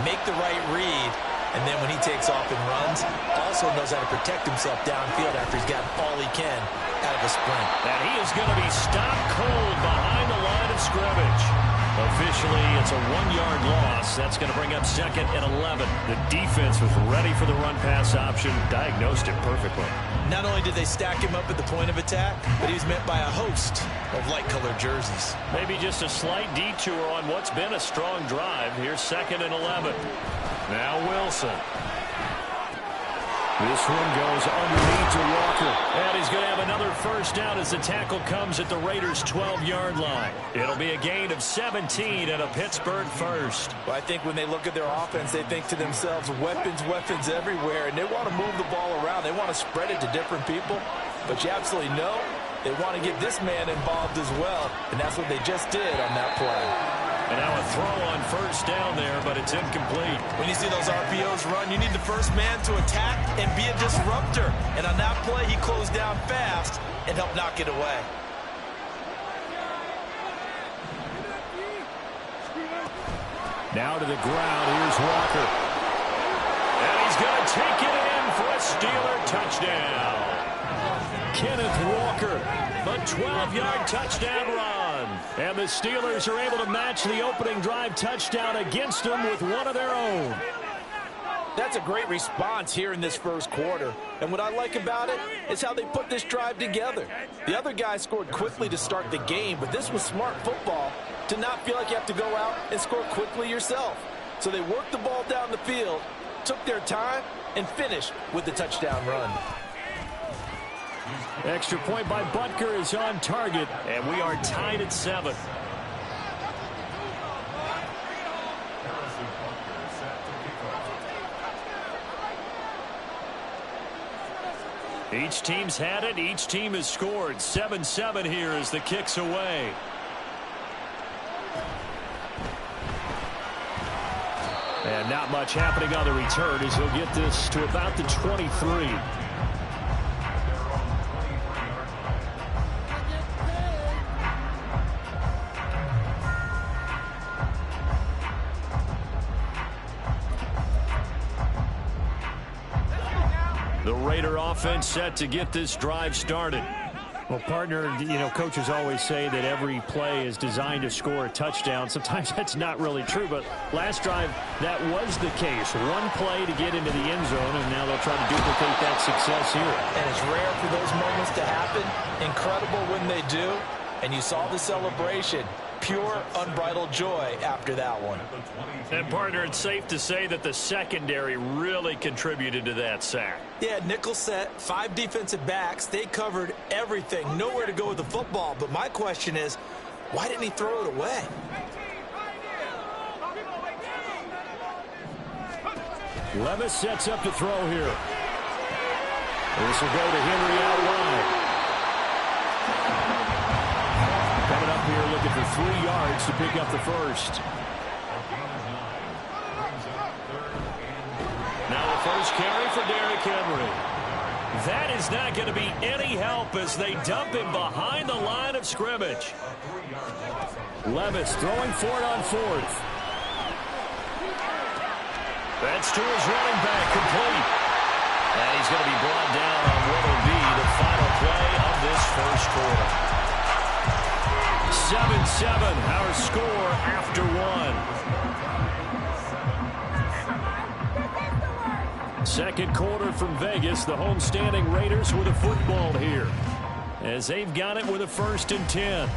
make the right read, and then when he takes off and runs, also knows how to protect himself downfield after he's gotten all he can out of a sprint. And he is going to be stopped cold behind the line of scrimmage. Officially, it's a 1-yard loss. That's going to bring up 2nd and 11. The defense was ready for the run-pass option, diagnosed it perfectly. Not only did they stack him up at the point of attack, but he was met by a host of light-colored jerseys. Maybe just a slight detour on what's been a strong drive. Here's 2nd and 11. Now Wilson. This one goes underneath to Walker. And he's going to have another first down as the tackle comes at the Raiders' 12-yard line. It'll be a gain of 17 and a Pittsburgh first. Well, I think when they look at their offense, they think to themselves, weapons, weapons everywhere, and they want to move the ball around. They want to spread it to different people. But you absolutely know they want to get this man involved as well, and that's what they just did on that play. And now a throw on first down there, but it's incomplete. When you see those RPOs run, you need the first man to attack and be a disruptor. And on that play, he closed down fast and helped knock it away. Now to the ground. Here's Walker. And he's going to take it in for a Steeler touchdown. Kenneth Walker, a 12-yard touchdown run. And the Steelers are able to match the opening drive touchdown against them with one of their own. That's a great response here in this first quarter. And what I like about it is how they put this drive together. The other guy scored quickly to start the game, but this was smart football to not feel like you have to go out and score quickly yourself. So they worked the ball down the field, took their time, and finished with the touchdown run. Extra point by Butker is on target, and we are tied at 7. Each team's had it. Each team has scored. 7-7 here as the kick's away. And not much happening on the return as he'll get this to about the 23. The Raider offense set to get this drive started. Well, partner, coaches always say that every play is designed to score a touchdown. Sometimes that's not really true, but last drive, that was the case. One play to get into the end zone, and now they'll try to duplicate that success here. And it's rare for those moments to happen. Incredible when they do. And you saw the celebration. Pure, unbridled joy after that one. And, partner, it's safe to say that the secondary really contributed to that sack. Yeah, nickel set, 5 defensive backs. They covered everything. Nowhere to go with the football. But my question is, why didn't he throw it away? Levis sets up to throw here. This will go to Henry out wide. Coming up here looking for 3 yards to pick up the first. Now a first carry for Derrick Henry. That is not going to be any help as they dump him behind the line of scrimmage. Levis throwing for it on 4th. That's to his running back, complete. And he's going to be brought down on what will be the final play of this first quarter. 7-7, our score after 1. Second quarter from Vegas, the homestanding Raiders with a football here, as they've got it with a 1st and 10.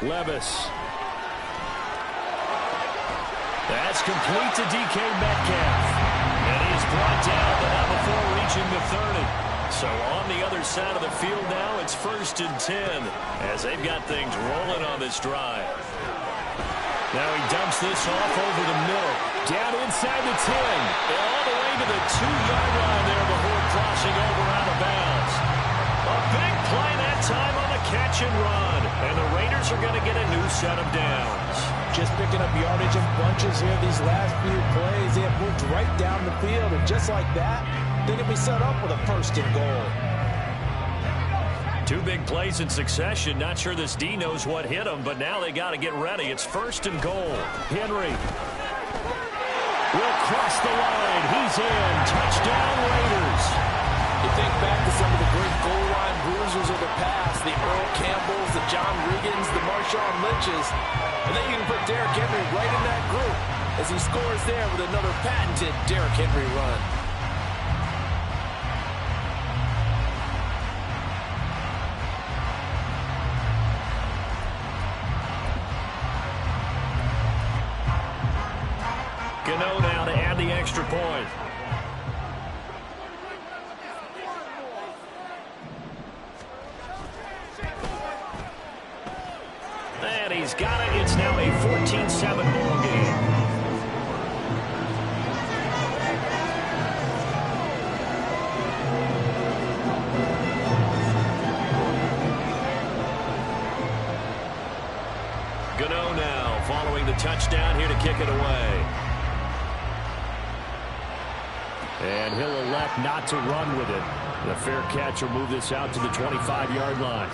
Levis. That's complete to DK Metcalf. So on the other side of the field now, it's 1st and 10 as they've got things rolling on this drive. Now he dumps this off over the middle. Down inside the 10. All the way to the 2-yard line there before crossing over out of bounds. A big play that time on the catch and run. And the Raiders are going to get a new set of downs. Just picking up yardage in bunches here these last few plays. They have moved right down the field. And just like that, they can be set up with a 1st and goal. 2 big plays in succession. Not sure this D knows what hit him, but now they got to get ready. It's 1st and goal. Henry will cross the line. He's in. Touchdown, Raiders. You think back to some of the great goal line bruisers of the past, the Earl Campbells, the John Riggins, the Marshawn Lynches, and then you can put Derrick Henry right in that group as he scores there with another patented Derrick Henry run. Gano now to add the extra point. And he's got it. It's now a 14-7 ball game. Gano now following the touchdown here to kick it away. And he'll elect not to run with it. The fair catch will move this out to the 25-yard line.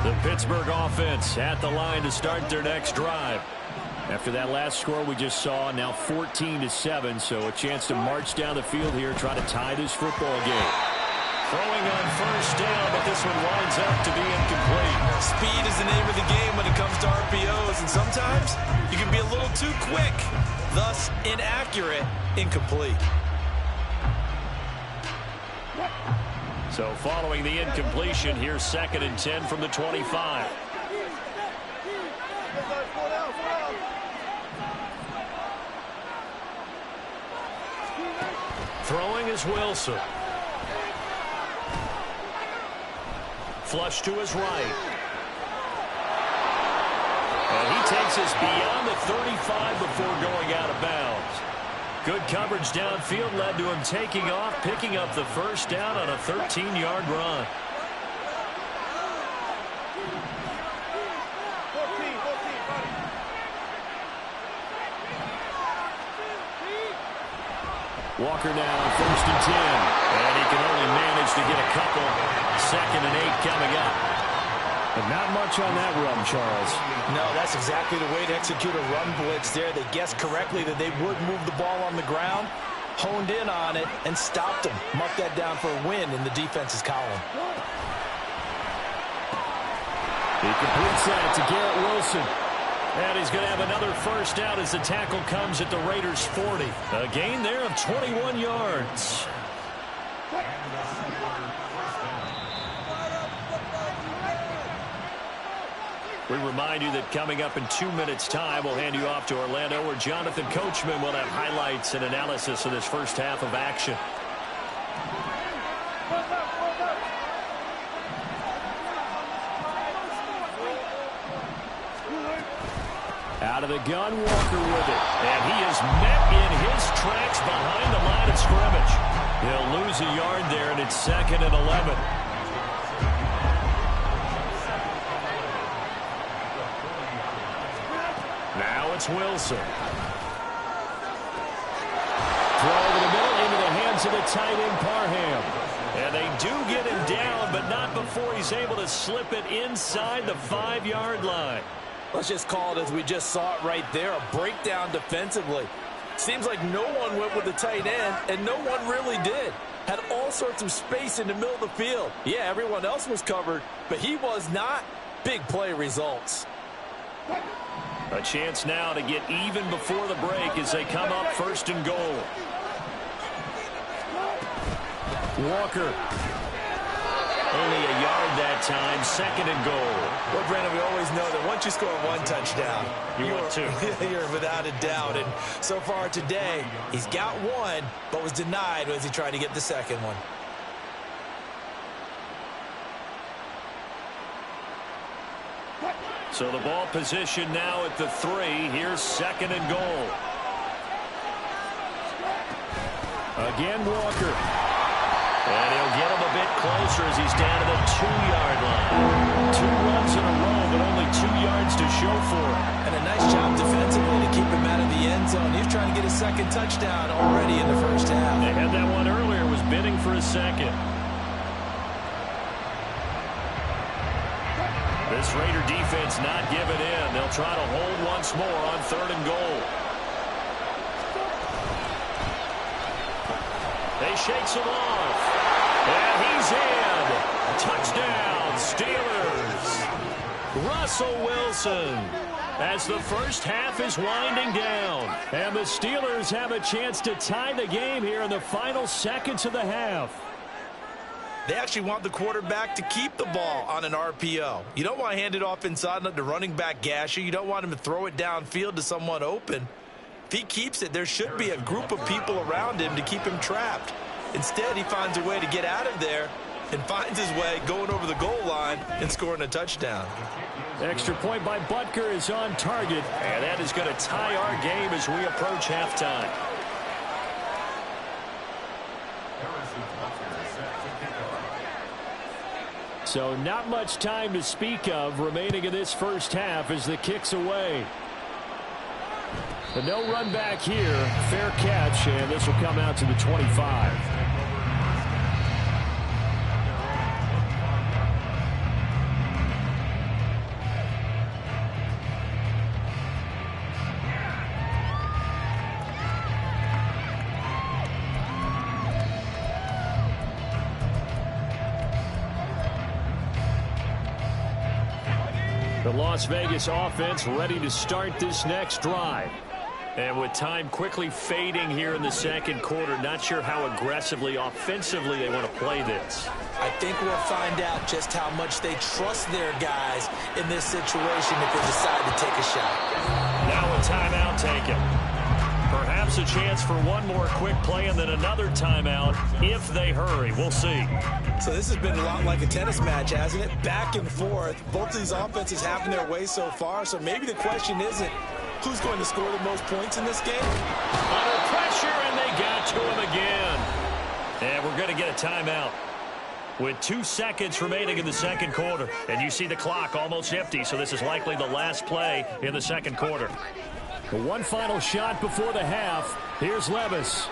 The Pittsburgh offense at the line to start their next drive. After that last score we just saw, now 14-7, so a chance to march down the field here, try to tie this football game. Throwing on 1st down, but this one winds up to be incomplete. Speed is the name of the game when it comes to RPOs, and sometimes you can be a little too quick, thus inaccurate, incomplete. So following the incompletion, here's 2nd and 10 from the 25. Throwing is Wilson. Flush to his right. And he takes us beyond the 35 before going out of bounds. Good coverage downfield led to him taking off, picking up the 1st down on a 13-yard run. Walker now on 1st and 10. And he can only manage to get a couple. 2nd and 8 coming up. But not much on that run, Charles. No, that's exactly the way to execute a run blitz there. They guessed correctly that they would move the ball on the ground, honed in on it, and stopped them. Mark that down for a win in the defense's column. He completes that to Garrett Wilson. And he's going to have another 1st down as the tackle comes at the Raiders' 40. A gain there of 21 yards. We remind you that coming up in 2 minutes' time, we'll hand you off to Orlando, where Jonathan Coachman will have highlights and analysis of this first half of action. Out of the gun, Walker with it. And he is met in his tracks behind the line of scrimmage. He'll lose a yard there, and it's 2nd and 11. Now it's Wilson. Throw over the middle into the hands of the tight end, Parham. And they do get him down, but not before he's able to slip it inside the 5-yard line. Let's just call it as we just saw it right there, a breakdown defensively. Seems like no one went with the tight end, and no one really did. Had all sorts of space in the middle of the field. Yeah, everyone else was covered, but he was not. Big play results. A chance now to get even before the break as they come up 1st and goal. Only a yard that time, 2nd and goal. Well, Brandon, we always know that once you score one touchdown, you're without a doubt. And so far today, he's got one, but was denied as he tried to get the second one. So the ball position now at the 3. Here's 2nd and goal. Again, Walker. And he'll get him a bit closer as he's down to the 2-yard line. 2 runs in a row, but only 2 yards to show for it. And a nice job defensively to keep him out of the end zone. He was trying to get his second touchdown already in the first half. They had that one earlier, was bidding for a second. This Raider defense not giving in. They'll try to hold once more on 3rd and goal. They shakes him off. And he's in. Touchdown, Steelers. Russell Wilson. As the first half is winding down. And the Steelers have a chance to tie the game here in the final seconds of the half. They actually want the quarterback to keep the ball on an RPO. You don't want to hand it off inside and let the running back gash you. You don't want him to throw it downfield to someone open. If he keeps it, there should be a group of people around him to keep him trapped. Instead, he finds a way to get out of there and finds his way going over the goal line and scoring a touchdown. Extra point by Butker is on target, and that is going to tie our game as we approach halftime. So not much time to speak of remaining in this first half as the kick's away. But no run back here. Fair catch, and this will come out to the 25. The Las Vegas offense ready to start this next drive. And with time quickly fading here in the second quarter, not sure how aggressively, offensively they want to play this. I think we'll find out just how much they trust their guys in this situation if they decide to take a shot. Now a timeout taken. Perhaps a chance for one more quick play and then another timeout if they hurry. We'll see. So this has been a lot like a tennis match, hasn't it? Back and forth. Both of these offenses having their way so far. So maybe the question isn't who's going to score the most points in this game. Under pressure, and they got to him again. And we're going to get a timeout with 2 seconds remaining in the second quarter. And you see the clock almost empty, so this is likely the last play in the second quarter. The one final shot before the half. Here's Levis.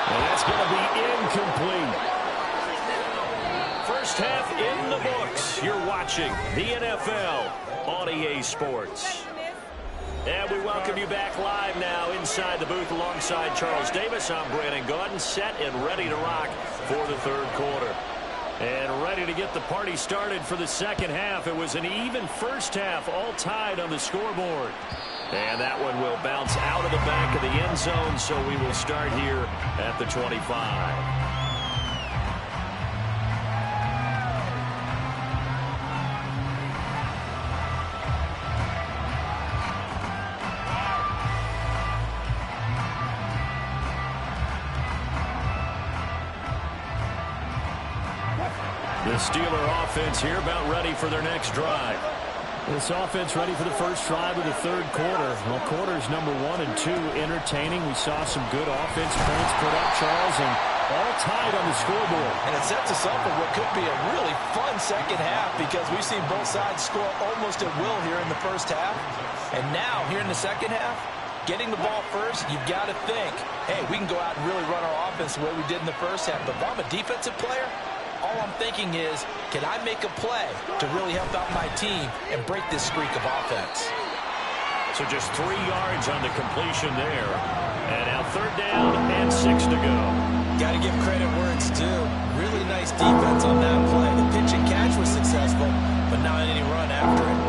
And that's going to be incomplete. First half in the books. You're watching the NFL on EA Sports. And we welcome you back live now inside the booth alongside Charles Davis. I'm Brandon Gaudin, set and ready to rock for the third quarter. And ready to get the party started for the second half. It was an even first half, all tied on the scoreboard. And that one will bounce out of the back of the end zone, so we will start here at the 25. The Steeler offense here about ready for their next drive. This offense ready for the first drive of the third quarter. Well, quarters number 1 and 2 entertaining. We saw some good offense points put up, Charles, and all tied on the scoreboard. And it sets us up for what could be a really fun second half because we've seen both sides score almost at will here in the first half. And now, here in the second half, getting the ball first, you've got to think, hey, we can go out and really run our offense the way we did in the first half. But if I'm a defensive player, all I'm thinking is, can I make a play to really help out my team and break this streak of offense? So just 3 yards on the completion there. And now third down and 6 to go. Got to give credit where it's due. Really nice defense on that play. The pitch and catch was successful, but not any run after it.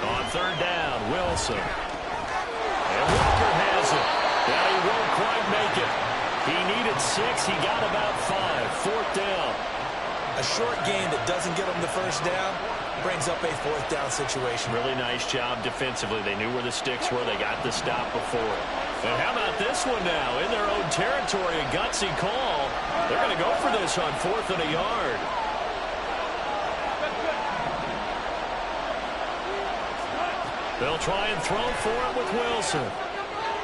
On third down, Wilson. And Walker has it. And he won't quite make it. He needed 6. He got about 5. Fourth down. A short game that doesn't get him the first down brings up a fourth down situation. Really nice job defensively. They knew where the sticks were. They got the stop before it. And how about this one now? In their own territory, a gutsy call. They're going to go for this on 4th and a yard. They'll try and throw for it with Wilson.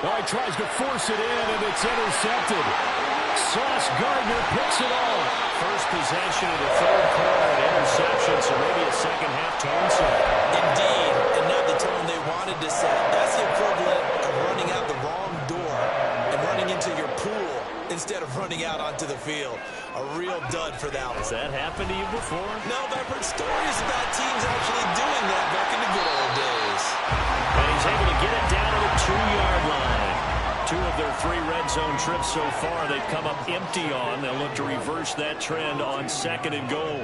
Oh, he tries to force it in, and it's intercepted. Sauce Gardner picks it off. First possession of the third quarter, an interception, so maybe a second-half tone set. Indeed, and not the tone they wanted to set. That's the equivalent of running out the wrong door and running into your pool instead of running out onto the field. A real dud for that one. Has that happened to you before? No, but I've heard stories about teams actually doing that back in the good old days. And he's able to get it down to the 2-yard line. 2 of their 3 red zone trips so far they've come up empty on. They'll look to reverse that trend on 2nd and goal.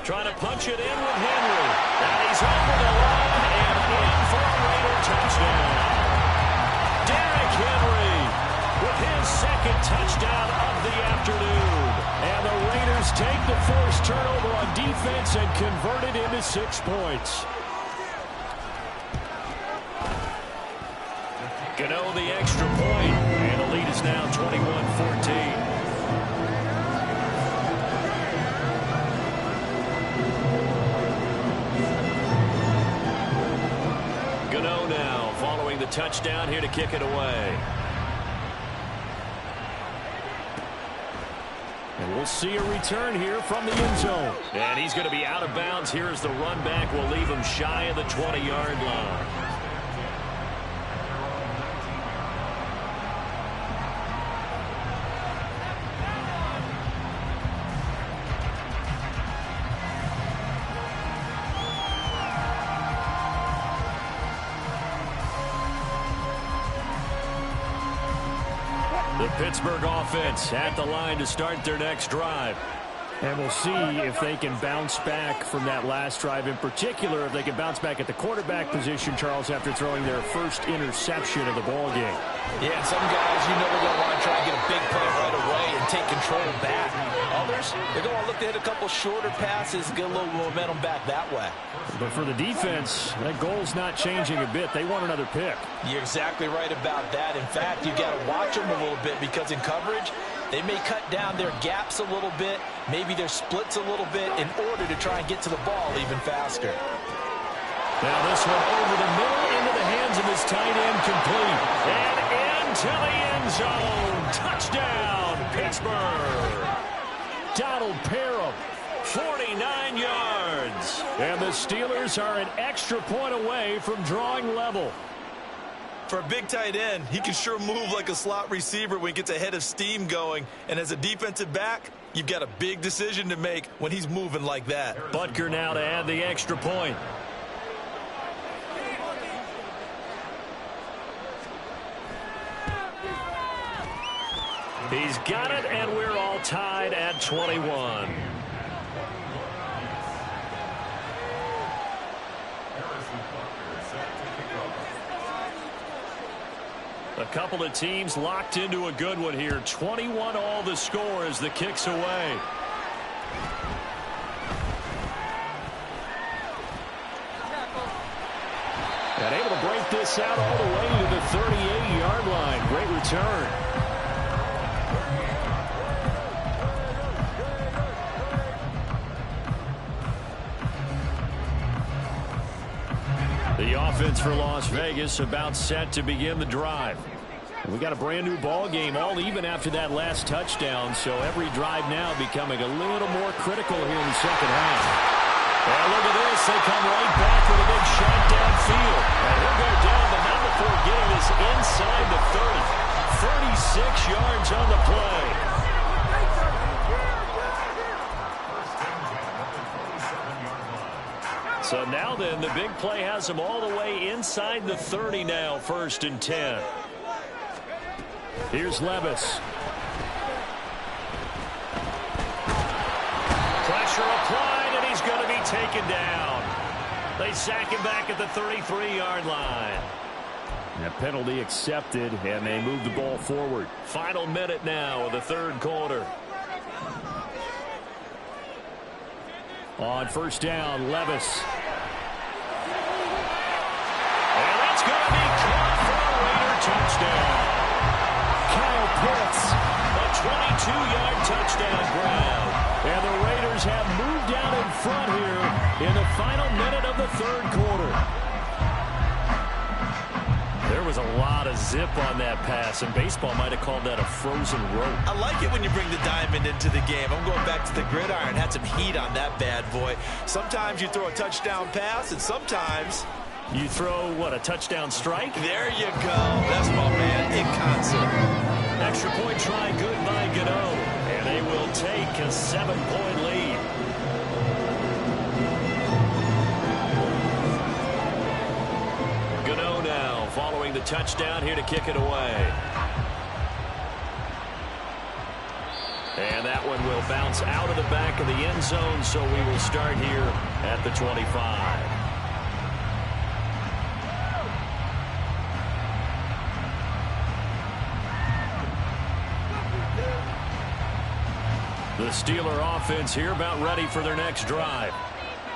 Trying to punch it in with Henry. And he's over the line and in for a Raider touchdown. Derrick Henry with his 2nd touchdown of the afternoon. And the Raiders take the forced turnover on defense and convert it into 6 points. Gano the extra point, and the lead is now 21-14. Gano now following the touchdown here to kick it away. And we'll see a return here from the end zone. And he's going to be out of bounds here as the run back will leave him shy of the 20-yard line. The Pittsburgh offense at the line to start their next drive. And we'll see if they can bounce back from that last drive. In particular, if they can bounce back at the quarterback position, Charles, after throwing their first interception of the ball game. Yeah, some guys, you know, they're going to want to try and get a big play right away and take control back. Others, they're going to look to hit a couple shorter passes, get a little momentum back that way. But for the defense, that goal's not changing a bit. They want another pick. You're exactly right about that. In fact, you got to watch them a little bit because in coverage, they may cut down their gaps a little bit, maybe their splits a little bit in order to try and get to the ball even faster. Now this one over the middle into the hands of his tight end, complete. And into the end zone. Touchdown, Pittsburgh. Donald Parham. 49 yards. And the Steelers are an extra point away from drawing level. For a big tight end, he can sure move like a slot receiver when he gets a head of steam going. And as a defensive back, you've got a big decision to make when he's moving like that. Butker now to add the extra point. He's got it, and we're all tied at 21. A couple of teams locked into a good one here. 21 all the score as the kick's away. And able to break this out all the way to the 38-yard line. Great return. The offense for Las Vegas about set to begin the drive. We got a brand new ball game, all even after that last touchdown, so every drive now becoming a little more critical here in the second half. And look at this, they come right back with a big shot downfield. And he'll go down, but not before getting this inside the 30. 36 yards on the play. So now then, the big play has them all the way inside the 30 now, 1st and 10. Here's Levis. Pressure applied, and he's going to be taken down. They sack him back at the 33-yard line. That penalty accepted, and they move the ball forward. Final minute now of the third quarter. On first down, Levis. And that's going to be caught for a Raider touchdown. Kyle Pitts. A 22-yard touchdown grab. And the Raiders have moved down in front here in the final minute of the third quarter. There was a lot of zip on that pass, and baseball might have called that a frozen rope. I like it when you bring the diamond into the game. I'm going back to the gridiron. Had some heat on that bad boy. Sometimes you throw a touchdown pass, and sometimes you throw, what, a touchdown strike? There you go. That's my man in concert. Extra point try good by Gano, and they will take a 7-point lead. Gano now following the touchdown here to kick it away. And that one will bounce out of the back of the end zone, so we will start here at the 25. The Steeler offense here about ready for their next drive.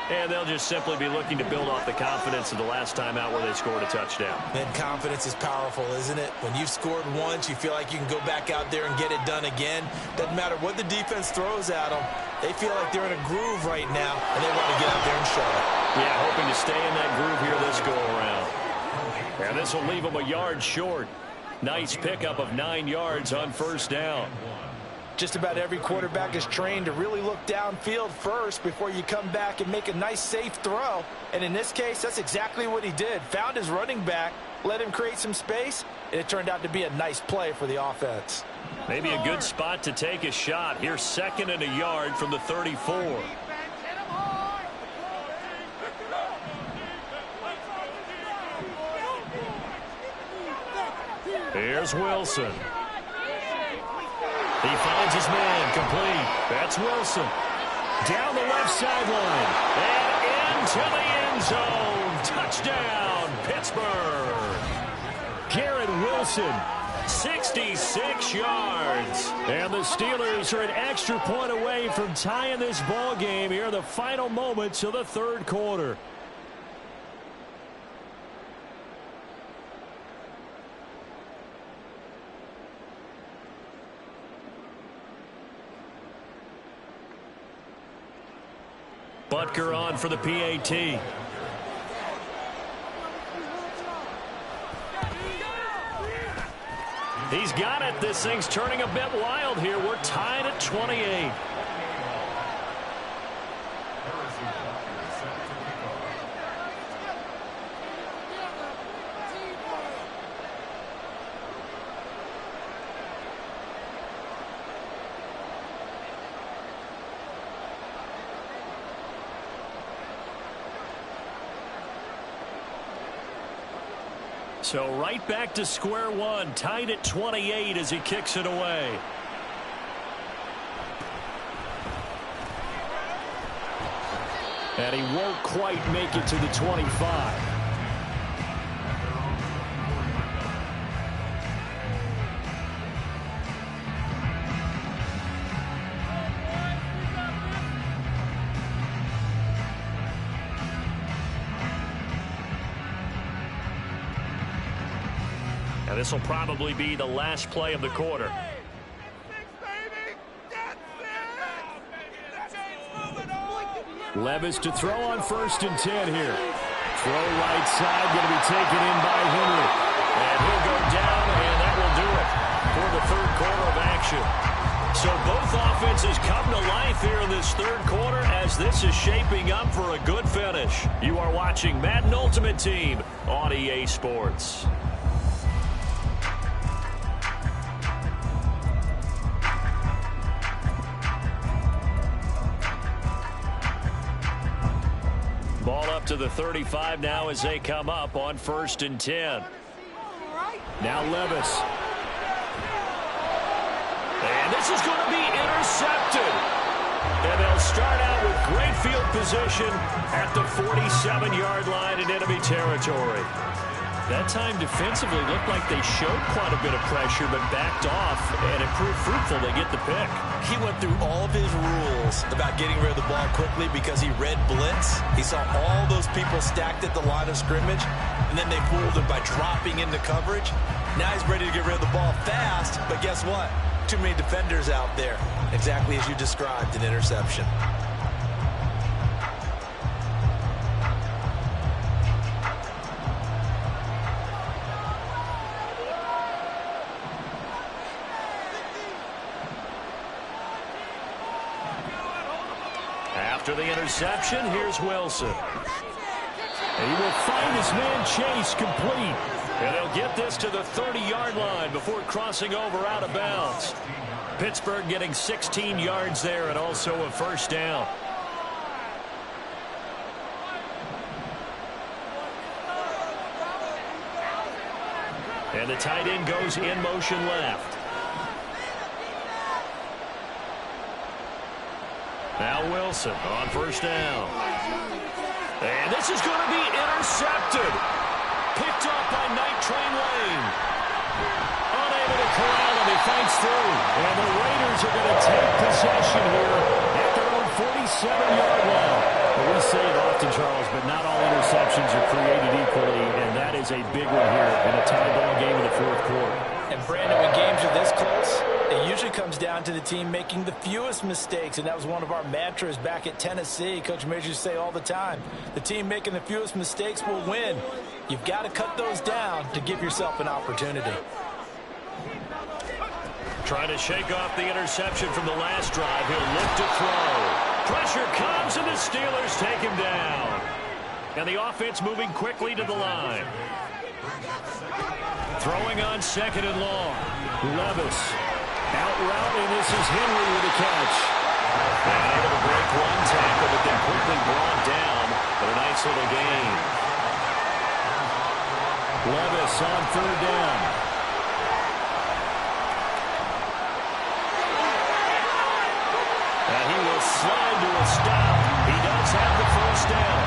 And they'll just simply be looking to build off the confidence of the last time out where they scored a touchdown. And confidence is powerful, isn't it? When you've scored once, you feel like you can go back out there and get it done again. Doesn't matter what the defense throws at them. They feel like they're in a groove right now, and they want to get out there and show it. Yeah, hoping to stay in that groove here this go-around. And this will leave them a yard short. Nice pickup of 9 yards on first down. Just about every quarterback is trained to really look downfield first before you come back and make a nice, safe throw. And in this case, that's exactly what he did. Found his running back, let him create some space, and it turned out to be a nice play for the offense. Maybe a good spot to take a shot. Here's 2nd and a yard from the 34. Here's Wilson. He finds his man, complete. That's Wilson. Down the left sideline. And into the end zone. Touchdown, Pittsburgh. Garrett Wilson. 66 yards. And the Steelers are an extra point away from tying this ball game here in the final moments of the third quarter. Butker on for the PAT. He's got it. This thing's turning a bit wild here. We're tied at 28. So right back to square one, tied at 28 as he kicks it away. And he won't quite make it to the 25. This will probably be the last play of the quarter. Levis to throw on 1st and 10 here. Throw right side, going to be taken in by Henry. And he'll go down, and that will do it for the third quarter of action. So both offenses come to life here in this third quarter as this is shaping up for a good finish. You are watching Madden Ultimate Team on EA Sports. Ball up to the 35 now as they come up on 1st and 10. Now Levis. And this is going to be intercepted. And they'll start out with great field position at the 47-yard line in enemy territory. That time defensively looked like they showed quite a bit of pressure but backed off, and it proved fruitful. They get the pick. He went through all of his rules about getting rid of the ball quickly because he read blitz. He saw all those people stacked at the line of scrimmage, and then they fooled him by dropping into coverage. Now he's ready to get rid of the ball fast, but guess what? Too many defenders out there. Exactly as you described, an interception. After the interception, here's Wilson. He will find his man Chase complete. And he'll get this to the 30-yard line before crossing over out of bounds. Pittsburgh getting 16 yards there and also a first down. And the tight end goes in motion left. Now Wilson on first down. And this is going to be intercepted. Picked off by Night Train Lane. Unable to corral him. He fights through. And the Raiders are going to take possession here at their own 47-yard line. Well, we say it often, Charles, but not all interceptions are created equally, and that is a big one here in a tie ball game in the fourth quarter. And Brandon, when games are this close, it usually comes down to the team making the fewest mistakes, and that was one of our mantras back at Tennessee. Coach Majors used to say all the time, the team making the fewest mistakes will win. You've got to cut those down to give yourself an opportunity. Trying to shake off the interception from the last drive. He'll look to throw. Pressure comes, and the Steelers take him down. And the offense moving quickly to the line. Throwing on second and long. Levis. Out route, and this is Henry with a catch. And able to break one tackle, but then quickly brought down. But a nice little gain. Levis on third down. And he will slide to a stop. He does have the first down.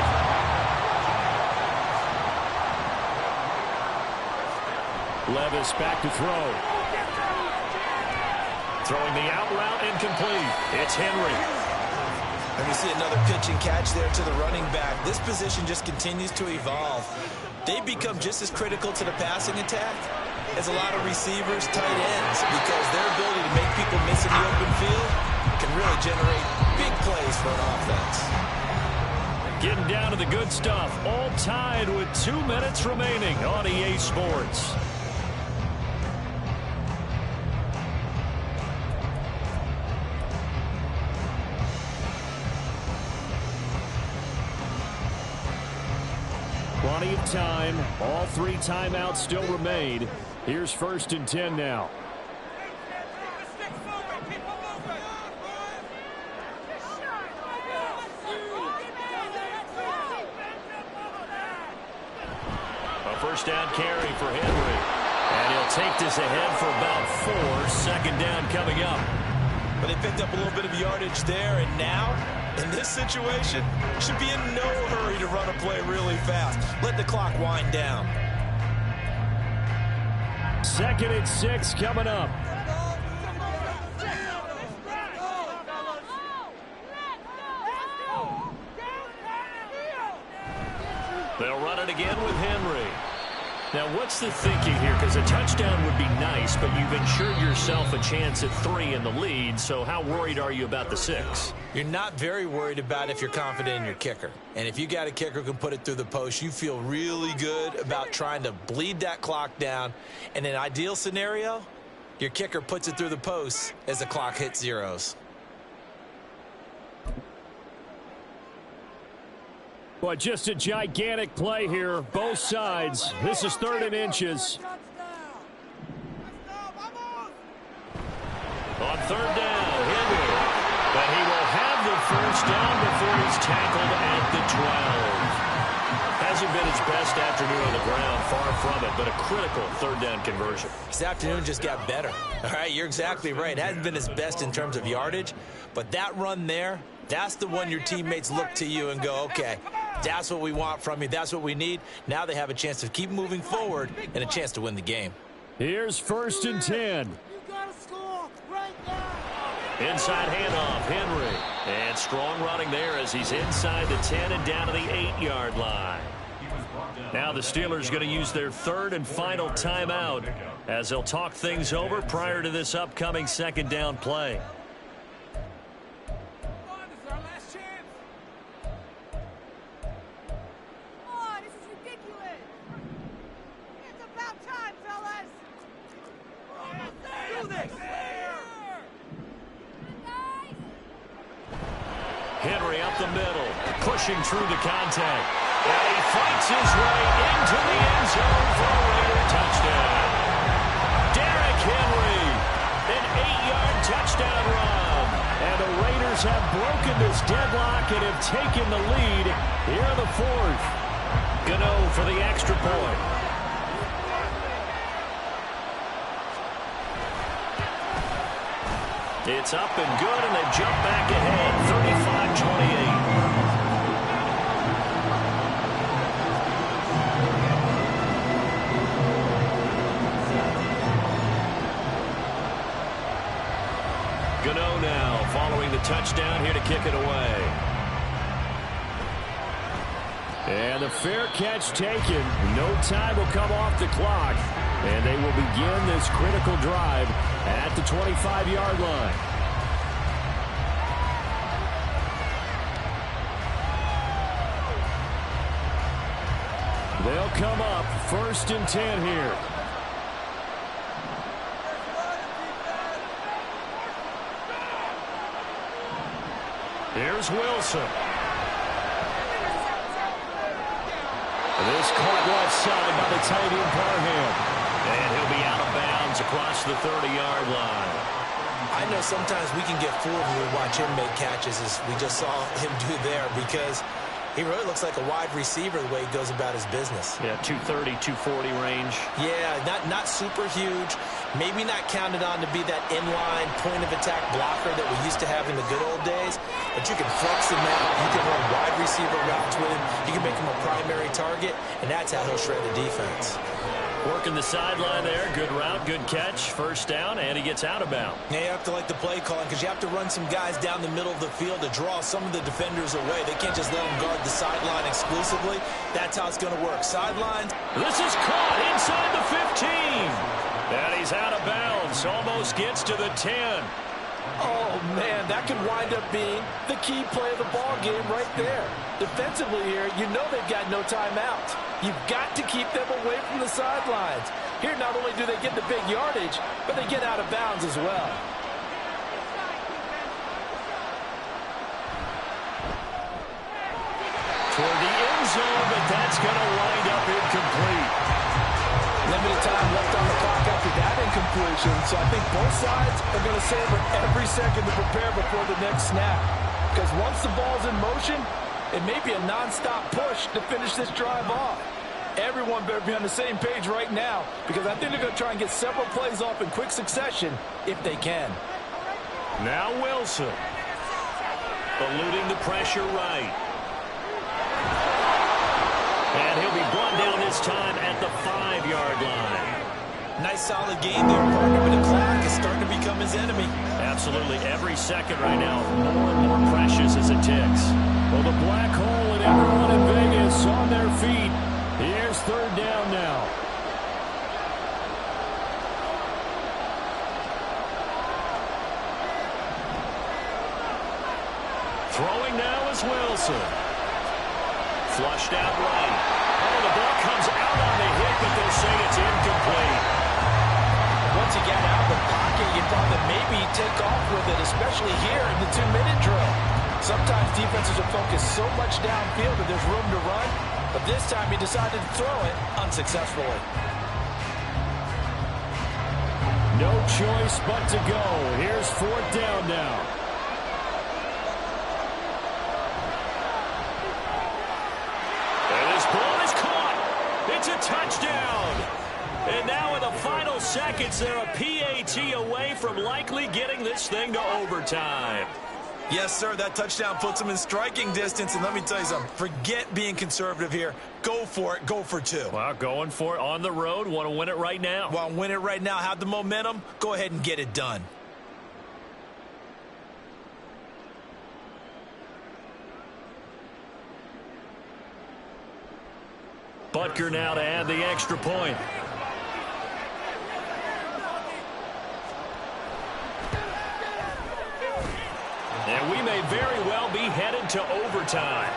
Levis back to throw. Throwing the out route incomplete. It's Henry. And we see another pitch and catch there to the running back. This position just continues to evolve. They become just as critical to the passing attack as a lot of receivers, tight ends, because their ability to make people miss in the open field can really generate big plays for an offense. Getting down to the good stuff. All tied with 2 minutes remaining on EA Sports. Plenty of time. All 3 timeouts still remain. Here's 1st and 10 now. A first down carry for Henry. And he'll take this ahead for about 4. Second down coming up. But they picked up a little bit of yardage there, and now, in this situation, should be in no hurry to run a play really fast. Let the clock wind down. 2nd and 6 coming up. They'll run it again with Henry. Now, what's the thinking here? Because a touchdown would be nice, but you've ensured yourself a chance at 3 in the lead, so how worried are you about the 6? You're not very worried about if you're confident in your kicker. And if you got a kicker who can put it through the post, you feel really good about trying to bleed that clock down. In an ideal scenario, your kicker puts it through the post as the clock hits zeros. But just a gigantic play here, both sides. This is 3rd and inches. On 3rd down, Henry. But he will have the first down before he's tackled at the 12. Hasn't been his best afternoon on the ground, far from it, but a critical 3rd down conversion. This afternoon just got better. All right, you're exactly right. Hasn't been his best in terms of yardage, but that run there, that's the one your teammates look to you and go, okay, That's what we want from you. That's what we need. Now they have a chance to keep moving forward and a chance to win the game. Here's 1st and 10. You gotta score right now. Inside handoff, Henry. And strong running there as he's inside the 10 and down to the 8-yard line. Now the Steelers going to use their 3rd and final timeout as they'll talk things over prior to this upcoming 2nd down play. Henry up the middle, pushing through the contact. And he fights his way into the end zone for a Raider touchdown. Derrick Henry, an 8-yard touchdown run. And the Raiders have broken this deadlock and have taken the lead here in the 4th. Gano for the extra point. It's up and good, and they jump back ahead, 35-28. Gano now following the touchdown here to kick it away. And the fair catch taken. No time will come off the clock. And they will begin this critical drive at the 25-yard line. They'll come up 1st and 10 here. Here's Wilson. This caught left side by the tight end Parham. And he'll be out of bounds across the 30-yard line. I know sometimes we can get fooled when we watch him make catches, as we just saw him do there, because he really looks like a wide receiver the way he goes about his business. Yeah, 230, 240 range. Yeah, not super huge. Maybe not counted on to be that inline point-of-attack blocker that we used to have in the good old days. But you can flex him out. You can run wide receiver routes with him. You can make him a primary target, and that's how he'll shred the defense. Working the sideline there. Good route, good catch. 1st down, and he gets out of bounds. Now you have to like the play calling, because you have to run some guys down the middle of the field to draw some of the defenders away. They can't just let them guard the sideline exclusively. That's how it's going to work. Sidelines. This is caught inside the 15. And he's out of bounds. Almost gets to the 10. Oh, man, that could wind up being the key play of the ball game right there. Defensively here, you know they've got no timeouts. You've got to keep them away from the sidelines. Here, not only do they get the big yardage, but they get out of bounds as well. Toward the end zone, but that's going to wind up incomplete. Limited time left on the clock after that incompletion, so I think both sides are going to savor every second to prepare before the next snap. Because once the ball's in motion, it may be a nonstop push to finish this drive off. Everyone better be on the same page right now, because I think they're going to try and get several plays off in quick succession if they can. Now Wilson. Eluding the pressure right. And he'll be brought down this time at the 5-yard line. Nice solid game there, partner, but the clock is starting to become his enemy. Absolutely. Every second right now, more and more precious as it ticks. Well, the black hole and everyone in Vegas on their feet. Here's 3rd down now. Throwing now is Wilson. Flushed out right. Oh, the ball comes out on the hit, but they'll say it's incomplete. Once you get out of the pocket, you thought that maybe he'd take off with it, especially here in the 2-minute drill. Sometimes defenses are focused so much downfield that there's room to run, but this time he decided to throw it unsuccessfully. No choice but to go. Here's 4th down now. And this ball is caught. It's a touchdown. And now in the final seconds, they're a PAT away from likely getting this thing to overtime. Yes, sir. That touchdown puts them in striking distance. And let me tell you something. Forget being conservative here. Go for it. Go for two. Well, going for it on the road. Want to win it right now. Well, win it right now. Have the momentum. Go ahead and get it done. Butker now to add the extra point. And we may very well be headed to overtime.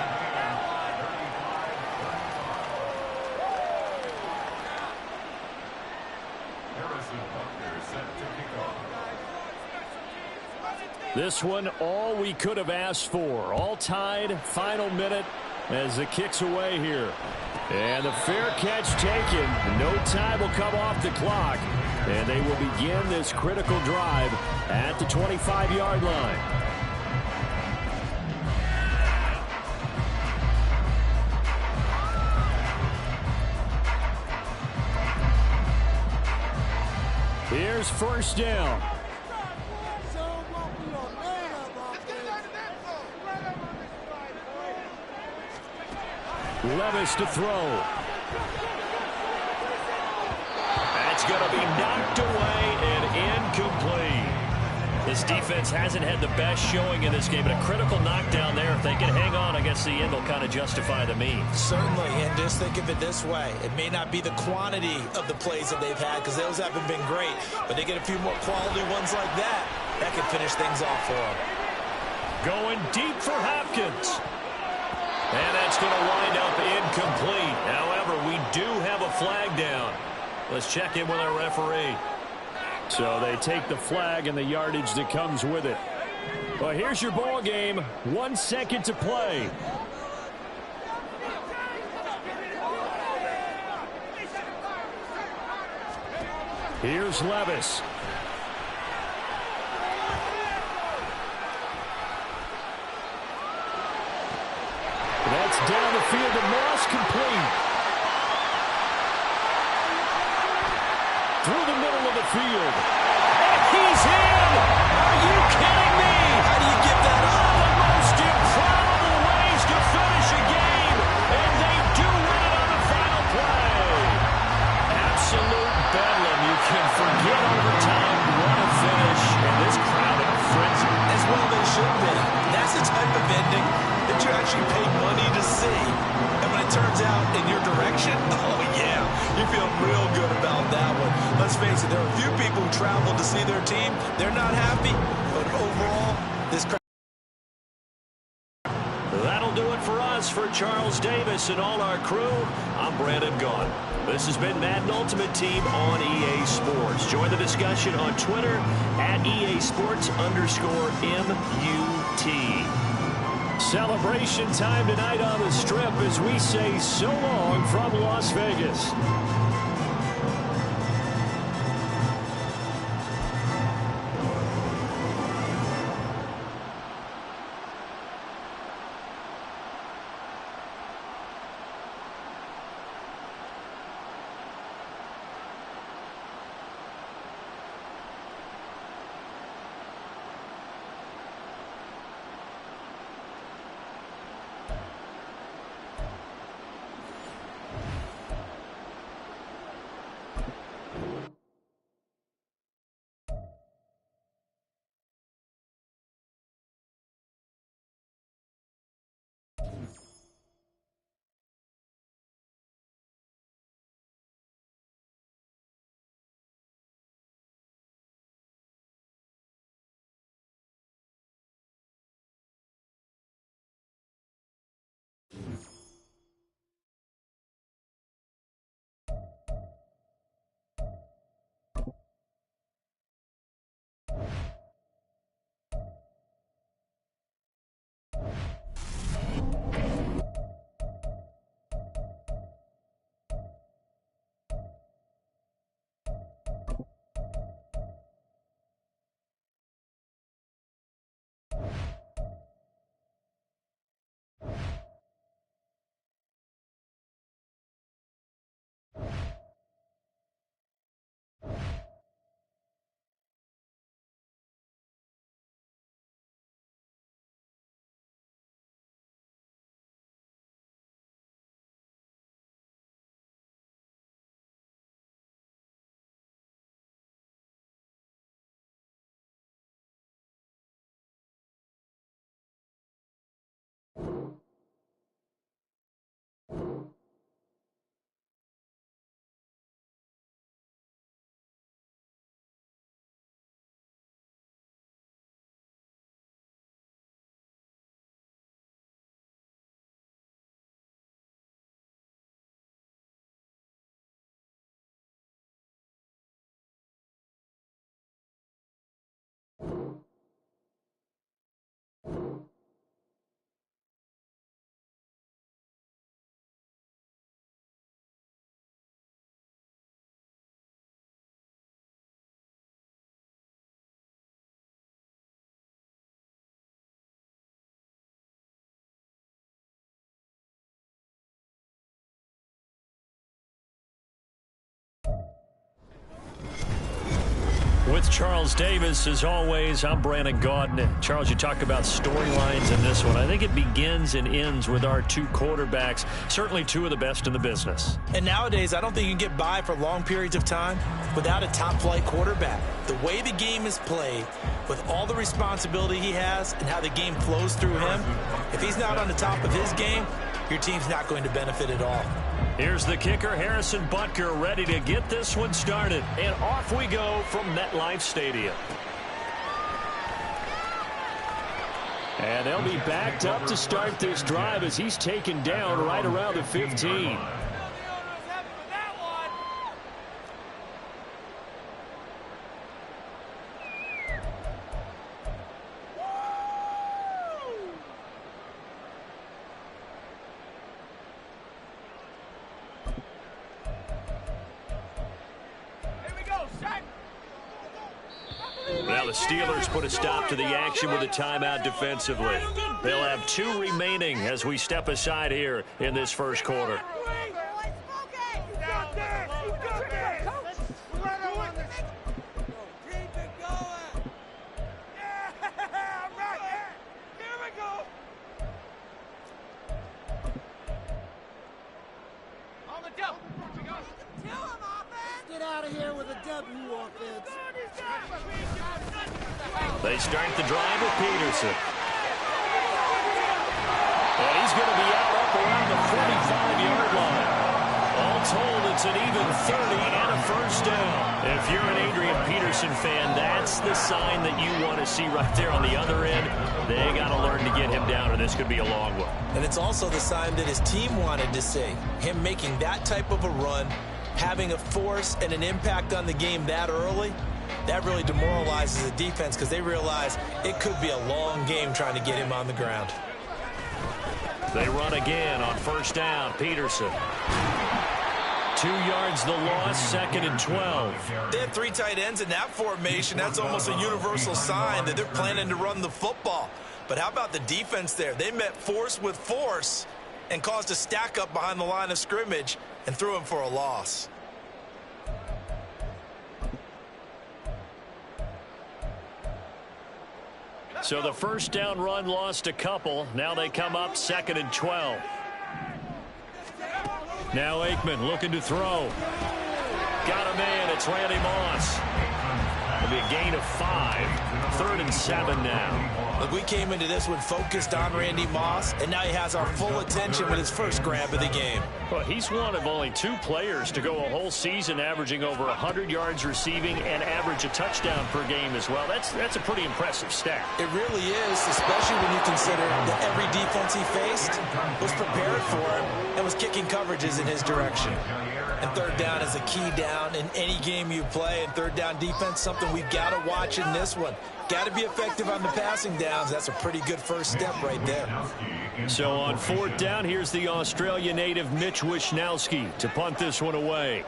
This one, all we could have asked for. All tied, final minute as the kick's away here. And the fair catch taken. No time will come off the clock. And they will begin this critical drive at the 25-yard line. Here's first down. Levis to throw. That's going to be knocked away and incomplete. This defense hasn't had the best showing in this game, but a critical knockdown there. If they can hang on, I guess the end will kind of justify the means. Certainly, and just think of it this way. It may not be the quantity of the plays that they've had because those haven't been great, but they get a few more quality ones like that. That could finish things off for them. Going deep for Hopkins. And that's going to wind up incomplete. However, we do have a flag down. Let's check in with our referee. So they take the flag and the yardage that comes with it. Well, here's your ball game. 1 second to play. Here's Levis. That's down the field to Moss, complete. Through the middle of the field. And he's in! Are you kidding me? How do you give that up? One of the most improbable ways to finish a game. And they do win it on the final play. Absolute bedlam. You can forget overtime. What a finish. And this crowd in a frenzy. As well they should be. That's the type of ending that you actually pay money to see. And when it turns out in your direction, oh yeah, you feel real good about that one. Let's face it, there are a few people who travel to see their team. They're not happy, but overall, this crowd. That'll do it for us. For Charles Davis and all our crew, I'm Brandon Gaughan. This has been Madden Ultimate Team on EA Sports. Join the discussion on Twitter at EA Sports_MUT. Celebration time tonight on the Strip as we say so long from Las Vegas. With Charles Davis, as always, I'm Brandon Gaudin. Charles, you talk about storylines in this one. I think it begins and ends with our two quarterbacks, certainly two of the best in the business. And nowadays, I don't think you can get by for long periods of time without a top-flight quarterback. The way the game is played, with all the responsibility he has and how the game flows through him, if he's not on the top of his game, your team's not going to benefit at all. Here's the kicker, Harrison Butker, ready to get this one started. And off we go from MetLife Stadium. And they'll be backed up to start this drive as he's taken down right around the 15. Now the Steelers put a stop to the action with a timeout defensively. They'll have 2 remaining as we step aside here in this first quarter. Get out of here with a W offense. They start the drive with Peterson. And he's going to be out up around the 45-yard line. All told, it's an even 30 and a first down. If you're an Adrian Peterson fan, that's the sign that you want to see right there on the other end. They got to learn to get him down, or this could be a long one. And it's also the sign that his team wanted to see. Him making that type of a run, having a force and an impact on the game that early, that really demoralizes the defense because they realize it could be a long game trying to get him on the ground. They run again on first down. Peterson. 2 yards the loss, 2nd and 12. They have 3 tight ends in that formation. That's almost a universal sign that they're planning to run the football. But how about the defense there? They met force with force and caused a stack up behind the line of scrimmage and threw him for a loss. So the first down run lost a couple. Now they come up 2nd and 12. Now Aikman looking to throw. Got a man. It's Randy Moss. It'll be a gain of 5. 3rd and 7 now. Look, we came into this one focused on Randy Moss, and now he has our full attention with his first grab of the game. Well, he's one of only 2 players to go a whole season averaging over 100 yards receiving and average a touchdown per game as well. That's a pretty impressive stat. It really is, especially when you consider that every defense he faced was prepared for him and was kicking coverages in his direction. And 3rd down is a key down in any game you play. And 3rd down defense, something we've got to watch in this one. Got to be effective on the passing downs. That's a pretty good first step right there. So on 4th down, here's the Australia native Mitch Wishnowsky to punt this one away.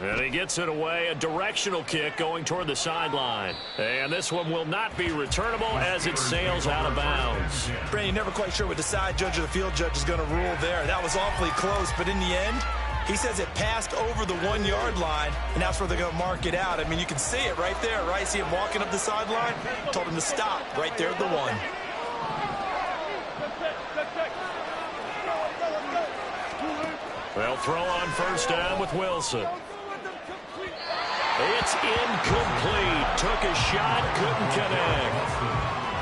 And he gets it away, a directional kick going toward the sideline. And this one will not be returnable as it sails out of bounds. Brandon, you're never quite sure what the side judge or the field judge is going to rule there. That was awfully close, but in the end, he says it passed over the 1-yard line, and that's where they're going to mark it out. I mean, you can see it right there, right? See him walking up the sideline? Told him to stop right there at the 1. They'll throw on first down with Wilson. It's incomplete. Took a shot, couldn't connect.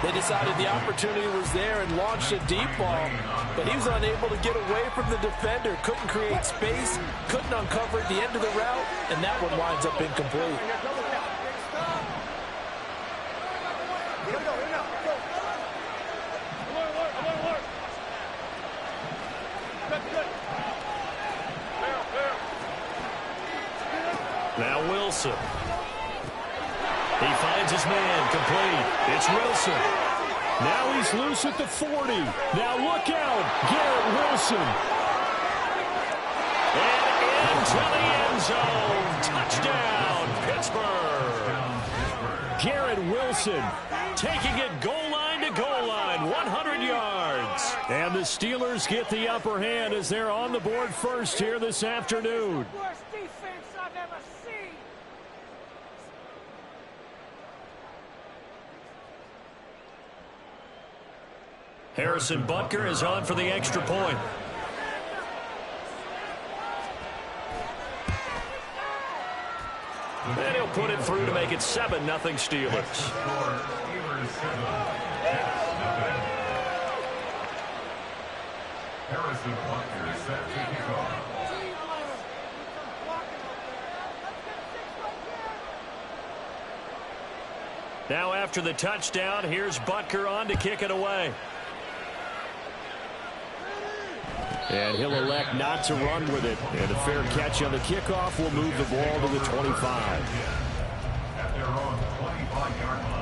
They decided the opportunity was there and launched a deep ball, but he was unable to get away from the defender. Couldn't create space, couldn't uncover at the end of the route, and that one winds up incomplete. Now Wilson. He finds his man, complete. It's Wilson. Now he's loose at the 40. Now look out, Garrett Wilson. And into the end zone. Touchdown, Pittsburgh. Garrett Wilson Taking it goal line to goal line, 100 yards. yards. And the Steelers get the upper hand as they're on the board first here this afternoon. Worst defense I've ever seen. Harrison Butker is on for the extra point. And he'll put it through to make it 7-0 Steelers. Harrison Butker is set to kick off. Now after the touchdown, here's Butker on to kick it away. And he'll elect not to run with it. And a fair catch on the kickoff will move the ball to the 25. At their own 25-yard line.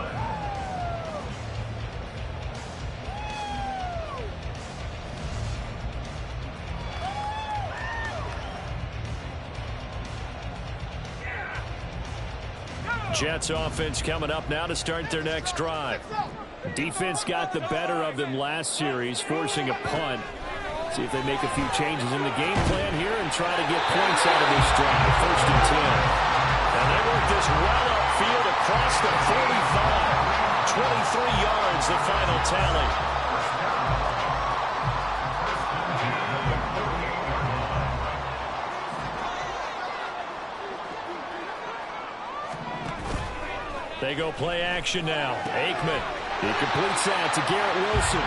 Jets offense coming up now to start their next drive. Defense got the better of them last series, forcing a punt. See if they make a few changes in the game plan here and try to get points out of this drive. 1st and 10. And they work this well upfield across the 45. 23 yards, the final tally. They go play action now. Aikman. He completes that to Garrett Wilson.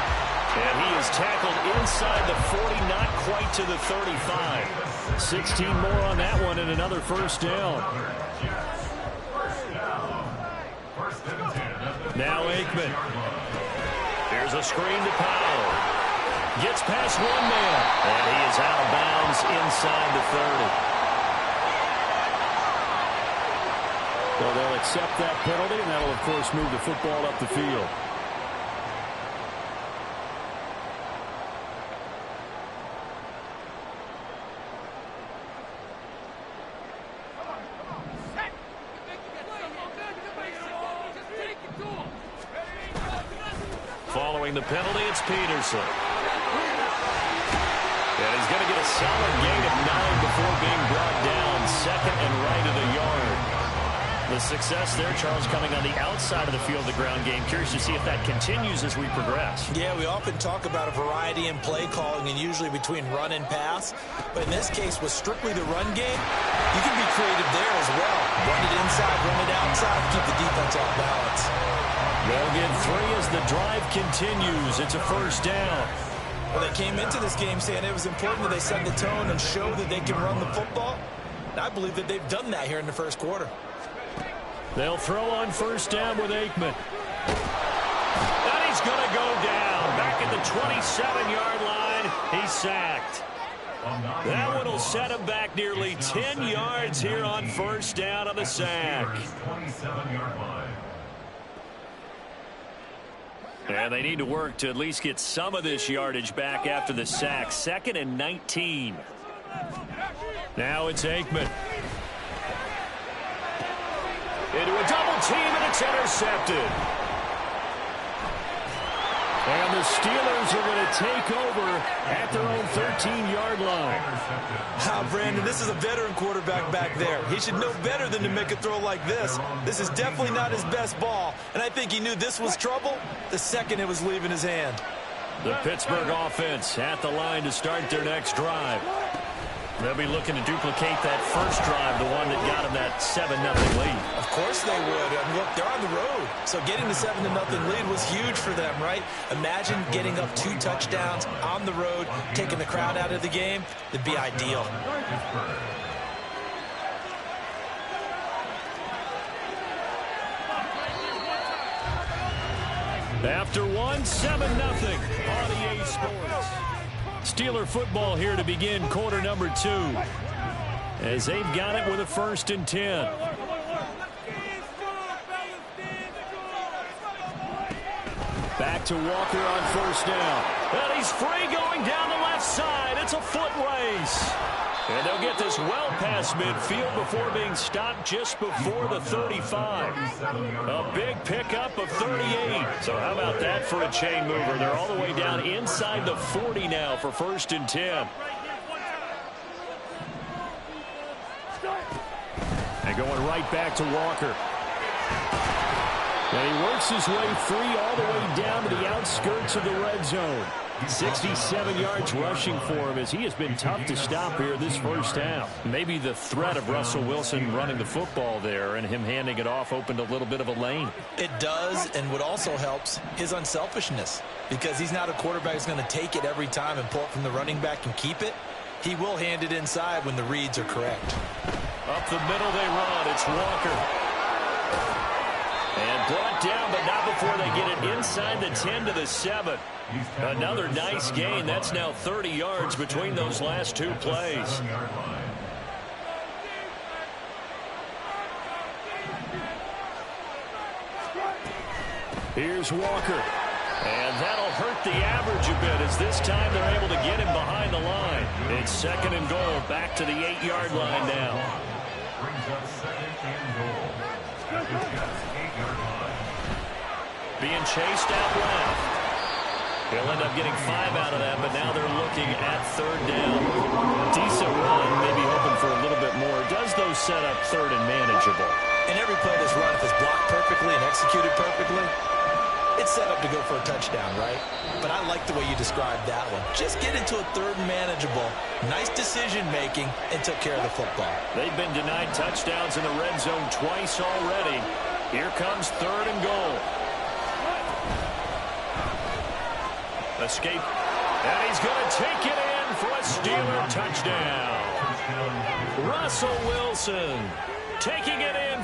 And he is tackled inside the 40, not quite to the 35. 16 more on that one and another first down. Now Aikman. Here's a screen to Powell. Gets past one man. And he is out of bounds inside the 30. Well, they'll accept that penalty, and that'll, of course, move the football up the field. Following the penalty, it's Peterson. And he's going to get a solid gain of 9 before being brought down. 2nd and right of the yard. The success there, Charles, coming on the outside of the field, the ground game. Curious to see if that continues as we progress. Yeah, we often talk about a variety in play calling and usually between run and pass. But in this case, with strictly the run game, you can be creative there as well. Run it inside, run it outside, keep the defense off balance. They'll get 3 as the drive continues. It's a first down. Well, they came into this game saying it was important that they set the tone and show that they can run the football. And I believe that they've done that here in the first quarter. They'll throw on first down with Aikman. And he's going to go down. Back at the 27-yard line. He's sacked. That one will set him back nearly 10 yards here on first down on the sack. 27-yard line. And they need to work to at least get some of this yardage back after the sack. 2nd and 19. Now it's Aikman. Into a double team, and it's intercepted. And the Steelers are going to take over at their own 13-yard line. Brandon, this is a veteran quarterback back there. He should know better than to make a throw like this. This is definitely not his best ball, and I think he knew this was trouble the second it was leaving his hand. The Pittsburgh offense at the line to start their next drive. They'll be looking to duplicate that first drive, the one that got them that 7-0 lead. Of course they would. And look, they're on the road. So getting the 7-0 lead was huge for them, right? Imagine getting up 2 touchdowns on the road, taking the crowd out of the game. It'd be ideal. After one, 7-0 on EA Sports. Steeler football here to begin quarter number 2. As they've got it with a 1st and 10. Back to Walker on first down. And he's free going down the left side. It's a foot race. And they'll get this well past midfield before being stopped just before the 35. A big pickup of 38. So how about that for a chain mover? They're all the way down inside the 40 now for 1st and 10. And going right back to Walker. And he works his way free all the way down to the outskirts of the red zone. 67 yards rushing for him as he has been tough to stop here this first half. Maybe the threat of Russell Wilson running the football there and him handing it off opened a little bit of a lane. It does, and what also helps, his unselfishness. Because he's not a quarterback who's going to take it every time and pull it from the running back and keep it. He will hand it inside when the reads are correct. Up the middle they run. It's Walker. And brought down, but not before they get it inside the 10 to the 7. Another nice gain. That's now 30 yards between those last two plays. Here's Walker. And that'll hurt the average a bit as this time they're able to get him behind the line. It's 2nd and goal, back to the 8-yard line now. Brings up 2nd and goal. At the Jets' 8-yard line. Being chased out left. He'll end up getting 5 out of that, but now they're looking at 3rd down. Decent run, maybe hoping for a little bit more. Does those set up 3rd and manageable? And every play that's run, if it's blocked perfectly and executed perfectly, it's set up to go for a touchdown, right? But I like the way you described that one. Just get into a 3rd and manageable, nice decision-making, and took care of the football. They've been denied touchdowns in the red zone twice already. Here comes 3rd and goal. Escape. And he's going to take it in for a Steeler touchdown. Russell Wilson taking it in.